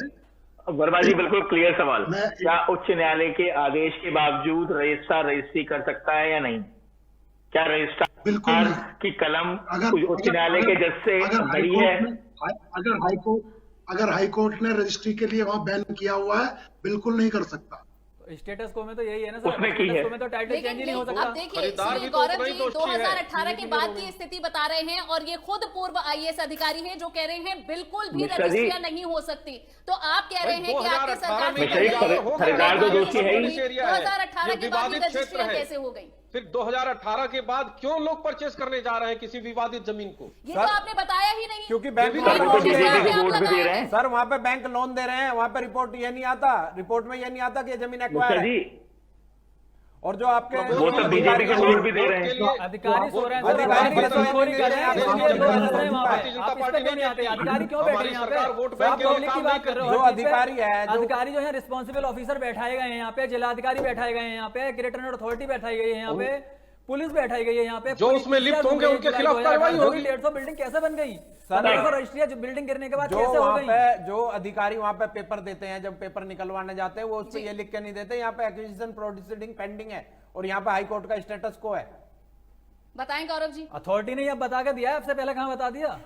वर्मा जी बिल्कुल क्लियर सवाल, क्या उच्च न्यायालय के आदेश के बावजूद रजिस्ट्रार रजिस्ट्री कर सकता है या नहीं? क्या रजिस्ट्रार की कलम उच्च न्यायालय के जज से बड़ी है? अगर हाईकोर्ट ने रजिस्ट्री के लिए वहाँ बैन किया हुआ है, बिल्कुल नहीं कर सकता। स्टेटस को में तो यही है ना सर, उसमें की है, में तो टाइटल चेंज ही नहीं हो सकता। अब देखिए गौरव जी 2018 के बाद की स्थिति बता रहे हैं और ये खुद पूर्व IAS अधिकारी हैं जो कह रहे हैं बिल्कुल भी रजिस्ट्रियां नहीं हो सकती। तो आप कह रहे हैं कि आपकी सरकार खरीदार तो दोषी है ही। 2018 के बाद रजिस्ट्रियां कैसे हो गई? फिर 2018 के बाद क्यों लोग परचेस करने जा रहे हैं किसी विवादित जमीन को? ये तो आपने बताया ही नहीं। क्योंकि बैंक वोट भी दे रहे हैं सर, वहाँ पे बैंक लोन दे रहे हैं, वहाँ पे रिपोर्ट ये नहीं आता, रिपोर्ट में ये नहीं आता कि जमीन एक्वायर है। और जो आपके वो तो बीजेपी के वोट भी दे रहे हैं, अधिकारी सो रहे हैं, अधिकारी क्यों बैठे यहाँ पे? जो अधिकारी है, अधिकारी जो है रिस्पॉन्सिबल ऑफिसर बैठाए गए हैं यहाँ पे, जिलाधिकारी बैठाए गए हैं यहाँ पे, ग्रेटर अथॉरिटी बैठाई गई है यहाँ पे, पुलिस बैठाई गई है यहाँ पे। जो उसमें लिप्त होंगे उनके खिलाफ कार्रवाई होगी। 150 बिल्डिंग कैसे बन गई? 1500 रजिस्ट्रियां बिल्डिंग गिरने के बाद कैसे हो गई? जो अधिकारी वहाँ पे पेपर देते हैं, जब पेपर निकलवाने जाते हैं, वो उससे ये लिख के नहीं देते यहाँ पे एक्विजिशन प्रोसीडिंग पेंडिंग है और यहाँ पे हाई कोर्ट का स्टेटस को है। बताएं गौरव जी। अथॉरिटी ने अब बता के दिया है, आपसे पहले कहाँ बता दिया?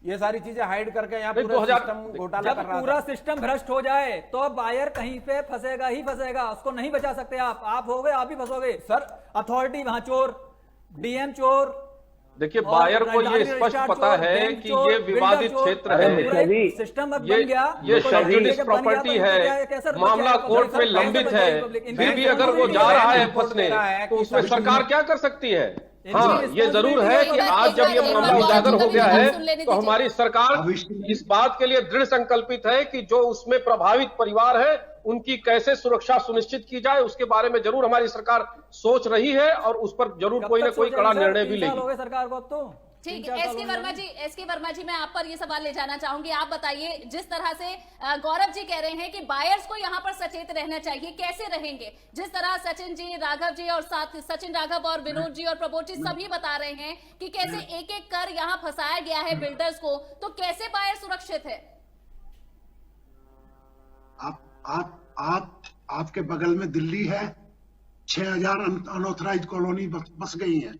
ये सारी चीजें हाइड करके यहाँ नहीं, पूरा 2000 सिस्टम घोटाला जब कर रहा पूरा था। सिस्टम भ्रष्ट हो जाए तो बायर कहीं पे फंसेगा ही फंसेगा, उसको नहीं बचा सकते आप हो गए, आप ही फंसोगे सर। अथॉरिटी वहां चोर, डीएम चोर। देखिए, और बायर को ये राजधानी स्पष्ट रजिस्ट्रार पता चोर, है बैंक कि चोर, ये बिल्डर विवादित चोर, क्षेत्र अगर है, पूरा एक सिस्टम अब ये बन गया, ये तो सब्सिडीज बन गया प्रॉपर्टी तो है, कैसे बच मामला जाएगा? कोर्ट में कैसे लंबित बच है, जाएगी पब्लिक? फिर भी अगर वो जा रहा है फंसने तो उसमें सरकार क्या कर सकती है? हाँ, ये जरूर है कि आज जब ये मामला उजागर हो गया है तो हमारी सरकार इस बात के लिए दृढ़ संकल्पित है कि जो उसमें प्रभावित परिवार है उनकी कैसे सुरक्षा सुनिश्चित की जाए, उसके बारे में जरूर हमारी सरकार सोच रही है और उस पर जरूर कोई ना कोई कड़ा निर्णय भी लेगी। सरकार को अब तो ठीक है। एसके वर्मा जी, मैं आप पर ये सवाल ले जाना चाहूंगी। आप बताइए, जिस तरह से गौरव जी कह रहे हैं कि बायर्स को यहाँ पर सचेत रहना चाहिए, कैसे रहेंगे? जिस तरह सचिन जी, राघव जी और साथ सचिन, राघव और विनोद जी और प्रबोध जी सभी बता रहे हैं कि कैसे एक एक कर यहाँ फंसाया गया है बिल्डर्स को, तो कैसे बायर सुरक्षित है? आपके बगल में दिल्ली है, 6000 अनऑथराइज कॉलोनी बस गई है,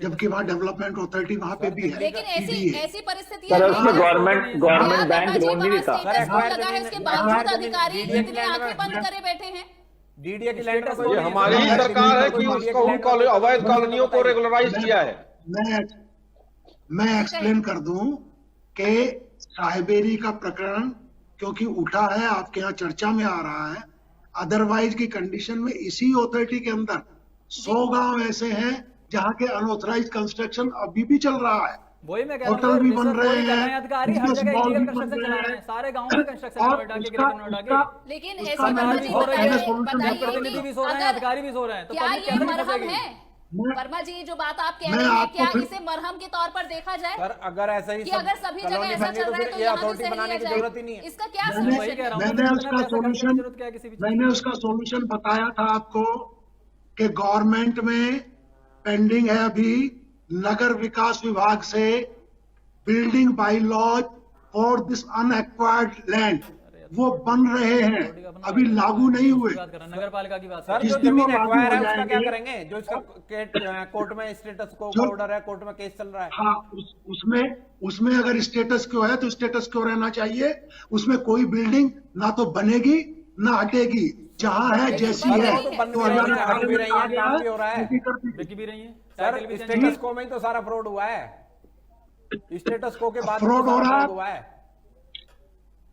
जबकि वहाँ डेवलपमेंट अथॉरिटी वहाँ पे भी है। लेकिन ऐसी परिस्थिति गवर्नमेंट बैंक लोन नहीं देता। लगा है, उसके बावजूद अधिकारी इतनी आंखें बंद करे बैठे हैं। डीडीए की लैंड पर ये हमारी ही सरकार है कि उसको उन अवैध कॉलोनियों को रेगुलराइज किया है। मैं एक्सप्लेन कर दूं कि साहिबेरी का प्रकरण क्योंकि उठा है, आपके यहाँ चर्चा में आ रहा है, अदरवाइज की कंडीशन में इसी अथॉरिटी के अंदर 100 गांव ऐसे हैं जहाँ के अनऑथराइज कंस्ट्रक्शन अभी भी चल रहा है। वही मैं कह रहा हूँ, होटल भी बन रहे हैं, अधिकारी हर जगह इलीगल कंस्ट्रक्शन चला रहे हैं, सारे गांवों में कंस्ट्रक्शन नोएडा के, ग्रेटर नोएडा के। लेकिन उसका ऐसी वर्मा जी प्रतिनिधि भी सो रहे हैं, अधिकारी भी सो रहे हैं, तो क्या पब्लिक ये कैसे मरहम फंसेगी? है? वर्मा जी, जो बात आप कह रहे हैं, क्या इसे मरहम के तौर पर देखा जाए? सर, अगर ऐसा ही कि अगर सभी जगह ऐसा चल रहा है तो ये यहाँ भी अथॉरिटी सही बनाने लिया की जाए। जरूरत ही नहीं है। इसका क्या सोल्यूशन है? मैंने उसका सॉल्यूशन बताया था आपको कि गवर्नमेंट में पेंडिंग है अभी नगर विकास विभाग से building bye laws for this unacquired land, वो बन रहे हैं, अभी लागू नहीं हुए। नगर पालिका की बात सर, जो जमीन एक्वायर है उसका क्या करेंगे? जो इसका कोर्ट में स्टेटस को ऑर्डर है, कोर्ट में केस चल रहा है। हाँ, उसमें अगर स्टेटस क्यों है तो स्टेटस क्यों रहना चाहिए। उसमें कोई बिल्डिंग ना तो बनेगी ना हटेगी, जहाँ है जैसी है। तो हट भी रही है, काम भी हो रहा है, बिकी भी रही है सर। स्टेटस को में ही तो सारा फ्रॉड हुआ है, स्टेटस को के बाद फ्रॉड हो रहा हुआ है।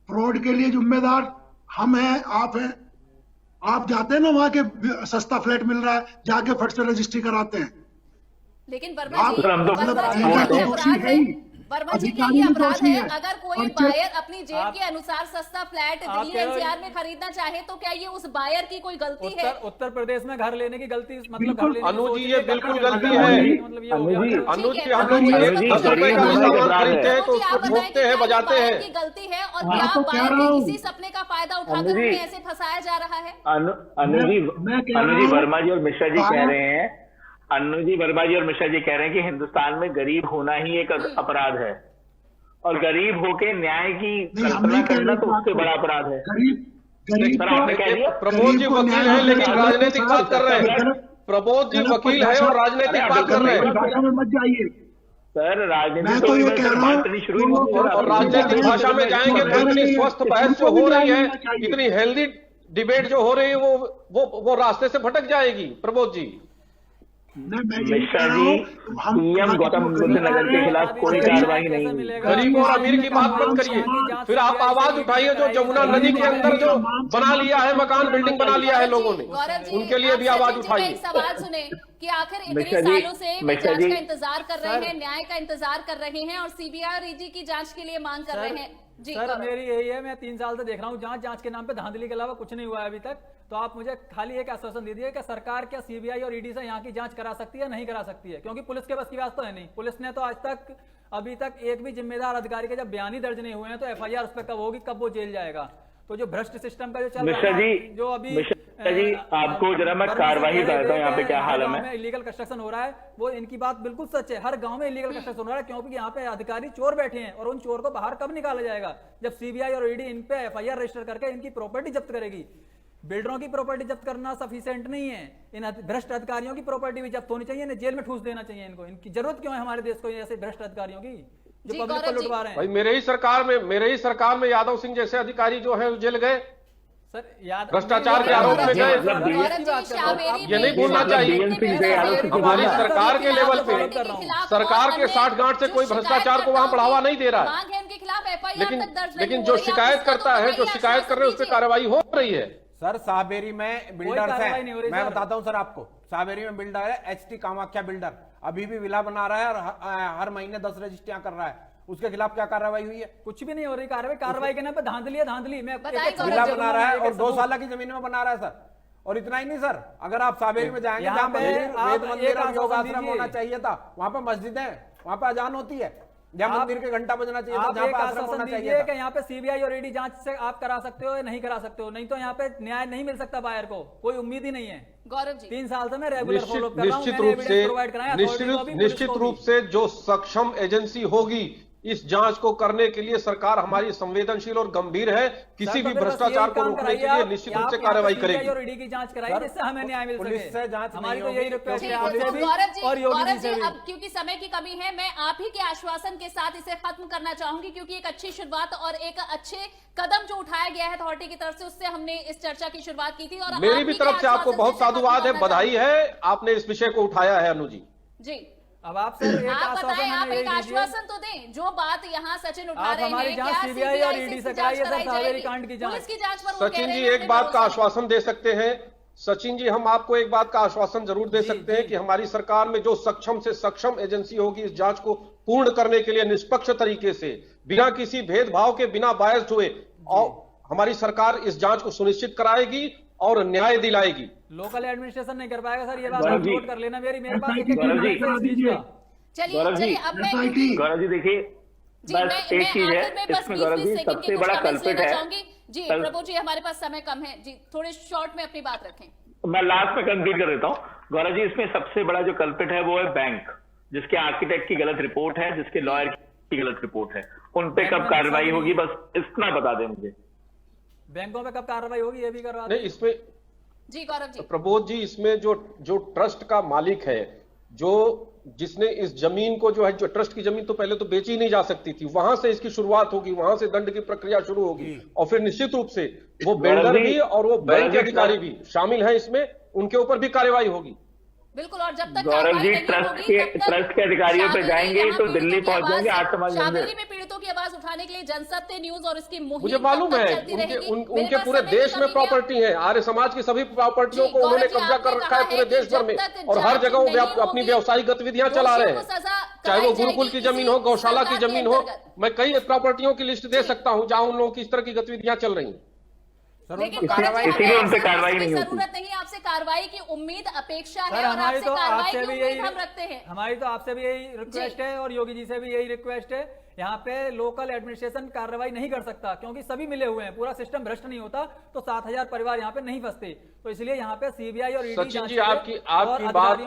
फ्रॉड के लिए जिम्मेदार हम हैं, आप हैं। आप जाते हैं ना वहां के सस्ता फ्लैट मिल रहा है, जाके फट से रजिस्ट्री कराते हैं। लेकिन वर्मा जी, वर्मा जी क्या ये अपराध है? अगर कोई बायर अपनी जेब के अनुसार सस्ता फ्लैट दिल्ली एनसीआर में खरीदना चाहे तो क्या ये उस बायर की कोई गलती है? उत्तर प्रदेश में घर लेने की गलती, मतलब घर लेने अनुज जी, ये बिल्कुल गलती है। अनुज जी, हम लोग 10 रुपए का भी सामान खरीदते हैं तो उसको ठोकते हैं, बजाते हैं। की गलती है और क्या बायर के इसी सपने का फायदा उठाकर उन्हें ऐसे फंसाया जा रहा है? अनुजी वर्मा जी और मिश्रा जी कह रहे हैं, अनुजी वर्मा जी और मिश्रा जी कह रहे हैं कि हिंदुस्तान में गरीब होना ही एक अपराध है और गरीब होके न्याय की कल्पना करना तो उससे बड़ा अपराध है। प्रबोध जी वकील है लेकिन राजनीतिक बात कर रहे हैं। प्रबोध जी वकील है और राजनीतिक बात कर रहे हैं। मत जाइए सर, राजनीति तो शुरू और राजनीतिक भाषा में जाएंगे तो इतनी स्वस्थ बहस जो हो रही है, इतनी हेल्दी डिबेट जो हो रही है, वो रास्ते से भटक जाएगी। प्रबोध जी, मिश्रा जी, पीएम गौतम बुद्ध नगर के खिलाफ कोई कार्रवाई नहीं। गरीब और अमीर की बात मत करिए, फिर आप आवाज उठाइए। जो जमुना नदी के अंदर जो बना लिया है, मकान बिल्डिंग बना लिया है लोगों ने, उनके लिए भी आवाज उठाइए। एक सवाल सुने कि आखिर इतने सालों से वे जांच का इंतजार कर रहे हैं, न्याय का इंतजार कर रहे हैं और सीबीआई और ईडी की जांच के लिए मांग कर रहे हैं। जी सर, मेरी यही है, मैं 3 साल से देख रहा हूँ जांच के नाम पे धांधली के अलावा कुछ नहीं हुआ है अभी तक। तो आप मुझे खाली एक आश्वासन दीजिए कि सरकार क्या सीबीआई और ईडी से यहाँ की जांच करा सकती है, नहीं करा सकती है? क्योंकि पुलिस के बस की बात तो है नहीं। पुलिस ने तो आज तक अभी तक एक भी जिम्मेदार अधिकारी के जब बयान ही दर्ज नहीं हुए हैं तो एफआईआर उस पर कब होगी, कब वो जेल जाएगा? तो जो भ्रष्ट सिस्टम का जो चल रहा है, जो अभी जी, आपको जरा मैं कार्रवाई बताता हूँ यहाँ पे क्या हाल है। इलीगल कंस्ट्रक्शन हो रहा है, वो इनकी बात बिल्कुल सच है। हर गांव में इलीगल कंस्ट्रक्शन हो रहा है क्योंकि यहाँ पे अधिकारी चोर बैठे हैं और उन चोर को बाहर कब निकाला जाएगा? जब सीबीआई और ईडी इन पे एफआईआर रजिस्टर करके इनकी प्रॉपर्टी जब्त करेगी। बिल्डरों की प्रॉपर्टी जब्त करना सफिशिएंट नहीं है, इन भ्रष्ट अधिकारियों की प्रॉपर्टी भी जब्त होनी चाहिए, इन्हें जेल में ठूस देना चाहिए। इनको, इनकी जरूरत क्यों है हमारे देश को ऐसे भ्रष्ट अधिकारियों की? जो जी, पब्लिक को गौरव जी। लुटवा रहे हैं। भाई मेरे ही सरकार में यादव सिंह जैसे अधिकारी जो है जेल गए, सर याद भ्रष्टाचार के आरोप में गए। गौरव जी, शाहबेरी ये नहीं भूलना चाहिए। हमारी सरकार के लेवल पे सरकार के साठगांठ से कोई भ्रष्टाचार को वहां बढ़ावा नहीं दे रहा है, मांग है उनके खिलाफ एफआईआर तक दर्ज नहीं लेकिन हो जो रही है। शिकायत आप इसका करता है, तो जो बताइए, शिकायत कर रहे हैं उस पर आश्वासन कार्रवाई हो रही है। सर साबेरी में बिल्डर्स कार्रवाई नहीं हो है, रही, मैं सर। बताता हूं सर आपको, साबेरी में बिल्डर है एचटी कामाख्या बिल्डर, अभी भी विला बना रहा है और हर महीने 10 रजिस्ट्रियां कर रहा है। उसके खिलाफ क्या कार्रवाई हुई है? कुछ भी नहीं हो रही कार्रवाई के नाम पे धांधली है, धांधली। मैं बताइए, एक- गौरव विला जी, बना रहा है और 2 साल की जमीन में बना रहा है सर। और इतना ही नहीं सर, अगर आप साबेरी में जाएंगे यहाँ जहाँ पे मंदिर, आप वेद मंदिर एक और योग आश्वासन आश्रम दीजिए। होना चाहिए था, वहां पे मस्जिद है, वहां पे अजान होती है, जहाँ आप- मंदिर के घंटा बजना चाहिए था, आप जहाँ एक पे आश्रम आश्वासन होना दीजिए चाहिए कि था। यहाँ पे सीबीआई और ईडी जांच से आप करा सकते हो या नहीं करा सकते हो, नहीं तो यहाँ पे न्याय नहीं मिल सकता बायर को, कोई उम्मीद ही नहीं है। गौरव जी, 3 साल से मैं रेगुलर फॉलो कर रहा हूँ, निश्चित मैंने रूप से एविडेंस प्रोवाइड कराया अथॉरिटी को भी, पुलिस निश्चित को रूप भी। से जो सक्षम एजेंसी होगी इस जांच को करने के लिए सरकार हमारी संवेदनशील और गंभीर है, किसी सर, तो भी फिर बस भ्रष्टाचार यही को काम रोकने कराइए के लिए आप, निश्चित आप रूप से यहाँ पे कार्रवाई CBI करेगी। और ईडी की जांच कराइए सर, जिससे हमें न्याय मिल पुलिस सके। से जांच हमारी नहीं तो यही होगी, रिक्वेस्ट है ठीक है, आपसे तो भी गौरव और योगी गौरव जी से जी, भी। अब क्योंकि समय की कमी है, मैं आप ही के आश्वासन के साथ इसे खत्म करना चाहूंगी, क्योंकि एक अच्छी शुरुआत और एक अच्छे कदम जो उठाया गया है अथॉरिटी की तरफ से, उससे हमने इस चर्चा की शुरुआत की थी। और मेरी आप भी ही के तरफ से आपको आश्वासन बहुत से खत्म साधुवाद है, करना बधाई है, आपने इस विषय को उठाया है अनु जी। जी, अब आप सर एक आप आश्वासन बताएं, आप हमें एक यही दीजिए। आश्वासन तो दें। जो बात यहाँ सचिन उठा आप रहे हमारी हैं, जांच क्या सीबीआई और CBI ईडी से जांच कराइए सर, कराई सावेरी जाएगी? कांड की जांच। पुलिस की जांच पर वो कह सचिन रहे जी हैं, एक हमें बात का भरोसा आश्वासन दे सकते हैं, सचिन जी हम आपको एक बात का आश्वासन जरूर दे सकते हैं कि हमारी सरकार में जो सक्षम से सक्षम एजेंसी होगी इस जांच को पूर्ण करने के लिए निष्पक्ष तरीके से, बिना किसी भेदभाव के, बिना बायस हुए, और हमारी सरकार इस जांच को सुनिश्चित कराएगी और न्याय दिलाएगी। लोकल एडमिनिस्ट्रेशन नहीं कर पाएगा सर, ये बात गौरव आप जी। नोट कर लेना। मेरे पास एक गौरव जी। चलिए गौरव जी, चलिए, अब मैं SIT गौरव जी देखिए, जी, बस मैं एक चीज है आखिर में बस इसमें गौरव 20 जी, सेकंड के सबसे कुछ बड़ा comments कल्पित लेना है। चाहूंगी। जी प्रभु जी, हमारे पास समय कम है जी, थोड़े शॉर्ट में अपनी बात रखें। मैं लास्ट में कंप्लीट कर देता हूँ। गौरव जी, इसमें सबसे बड़ा जो कल्पिट है वो है बैंक, जिसके आर्किटेक्ट की गलत रिपोर्ट है, जिसके लॉयर की गलत रिपोर्ट है, उन पे कब कार्रवाई होगी, बस इतना बता दें मुझे। बैंकों में कब कार्रवाई होगी ये भी करवा दें। नहीं, इसमें जी गौरव जी, प्रबोध जी, इसमें जो ट्रस्ट का मालिक है, जो जिसने इस जमीन को जो है, जो ट्रस्ट की जमीन तो पहले तो बेची ही नहीं जा सकती थी, वहां से इसकी शुरुआत होगी, वहां से दंड की प्रक्रिया शुरू होगी, और फिर निश्चित रूप से वो बिल्डर भी और वो बैंक के अधिकारी भी शामिल हैं इसमें, उनके ऊपर भी कार्रवाई होगी। बिल्कुल। और जब तक गौरव जी, कार्रवाई नहीं ट्रस्ट होगी, तब तक के अधिकारियों पे शाबेरी जाएंगे यहाँ तो पीड़ितों दिल्ली की पहुंच जाएंगे आवाज- 8 समाज शाबेरी मंदिर। में पीड़ितों की आवाज उठाने के लिए जनसत्य न्यूज और इसकी मुहिम मुझे मालूम तब तक है, चलती उनके रहेगी। उन, मेरे उनके पास पूरे समय की देश में कमी है। प्रॉपर्टी है, आर्य समाज की सभी प्रॉपर्टियों जी, को उन्होंने गौरव जी, कब्जा कर आपने रखा है कहा पूरे है कि देश भर जब में, तक और हर जांच जगह वो नहीं अपनी होगी, व्यवसायिक गतिविधियां चला रहे दोषियों को हैं, सजा चाहे वो कराई गुरुकुल की जाएगी जमीन हो, इसी गौशाला की सरकार के जमीन हो। अंतर्गत। मैं कई प्रॉपर्टियों की लिस्ट दे सकता हूं जहां उन लोगों की इस तरह की गतिविधियां चल रही हैं। लेकिन इसीलिए उन पे कार्रवाई नहीं होती। जरूरत नहीं है, आपसे कार्रवाई की उम्मीद अपेक्षा सर है, और हमारी आपसे तो कार्रवाई आपसे की भी उम्मीद यही हम रखते हैं। हमारी तो आपसे भी यही रिक्वेस्ट है और योगी जी से भी यही रिक्वेस्ट है। यहाँ पे लोकल एडमिनिस्ट्रेशन कार्रवाई नहीं कर सकता क्योंकि सभी मिले हुए हैं, पूरा सिस्टम भ्रष्ट नहीं होता तो 7000 परिवार यहाँ पे नहीं फंसते। तो इसलिए यहाँ पे सीबीआई और ईडी सचिन जी, आपकी बात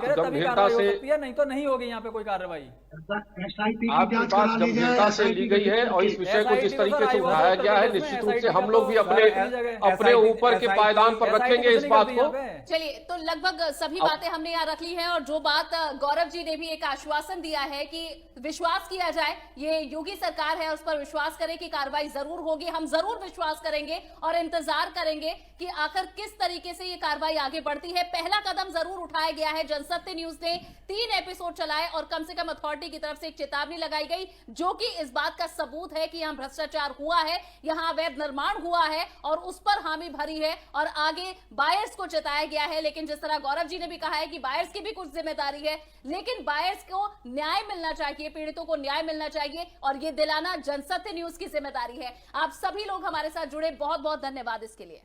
गंभीरता से, नहीं तो नहीं होगी यहाँ पे कोई कार्रवाई। SIT की आपकी जांच बात करा ली जाए, गंभीरता से SIT ली गई है, और इस विषय को जिस तरीके से उठाया गया है, निश्चित रूप से हम लोग भी अपने ऊपर के पायदान पर रखेंगे इस बात को। चलिए, तो लगभग सभी बातें हमने यहाँ रख ली हैं, और जो बात गौरव जी ने भी एक आश्वासन दिया है कि विश्वास किया जाए, ये योगी सरकार है, उस पर विश्वास करें कि कार्रवाई जरूर होगी। हम जरूर विश्वास करेंगे और इंतजार करेंगे कि आखिर किस तरीके से ये कार्रवाई आगे बढ़ती है। पहला कदम जरूर उठाया गया है। जनसत्य न्यूज ने 3 एपिसोड चलाए और कम से कम अथॉरिटी की तरफ से एक चेतावनी लगाई गई, जो कि इस बात का सबूत है कि यहाँ भ्रष्टाचार हुआ है, यहाँ अवैध निर्माण हुआ है और उस पर हामी भरी है, और आगे बायर्स को चेताया गया है। लेकिन जिस तरह गौरव जी ने भी कहा है कि बायर्स की भी कुछ जिम्मेदारी है, लेकिन बायर्स को न्याय मिलना चाहिए, पीड़ितों को न्याय मिलना चाहिए, और ये दिलाना जनसत्य न्यूज की जिम्मेदारी है। आप सभी लोग हमारे साथ जुड़े, बहुत बहुत धन्यवाद इसके लिए।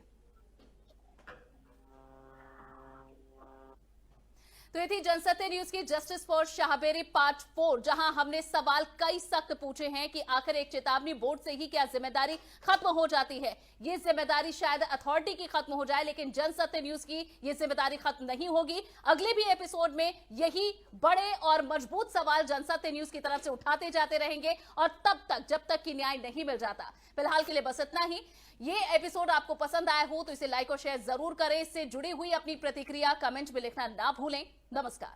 तो ये थी जनसत्य न्यूज की जस्टिस फॉर शाहबेरी पार्ट 4, जहां हमने सवाल कई सख्त पूछे हैं कि आखिर एक चेतावनी बोर्ड से ही क्या जिम्मेदारी खत्म हो जाती है। ये जिम्मेदारी शायद अथॉरिटी की खत्म हो जाए, लेकिन जनसत्य न्यूज की ये जिम्मेदारी खत्म नहीं होगी। अगले भी एपिसोड में यही बड़े और मजबूत सवाल जनसत्य न्यूज की तरफ से उठाते जाते रहेंगे, और तब तक जब तक कि न्याय नहीं मिल जाता। फिलहाल के लिए बस इतना ही। ये एपिसोड आपको पसंद आया हो तो इसे लाइक और शेयर जरूर करें। इससे जुड़ी हुई अपनी प्रतिक्रिया कमेंट में लिखना ना भूलें। नमस्कार।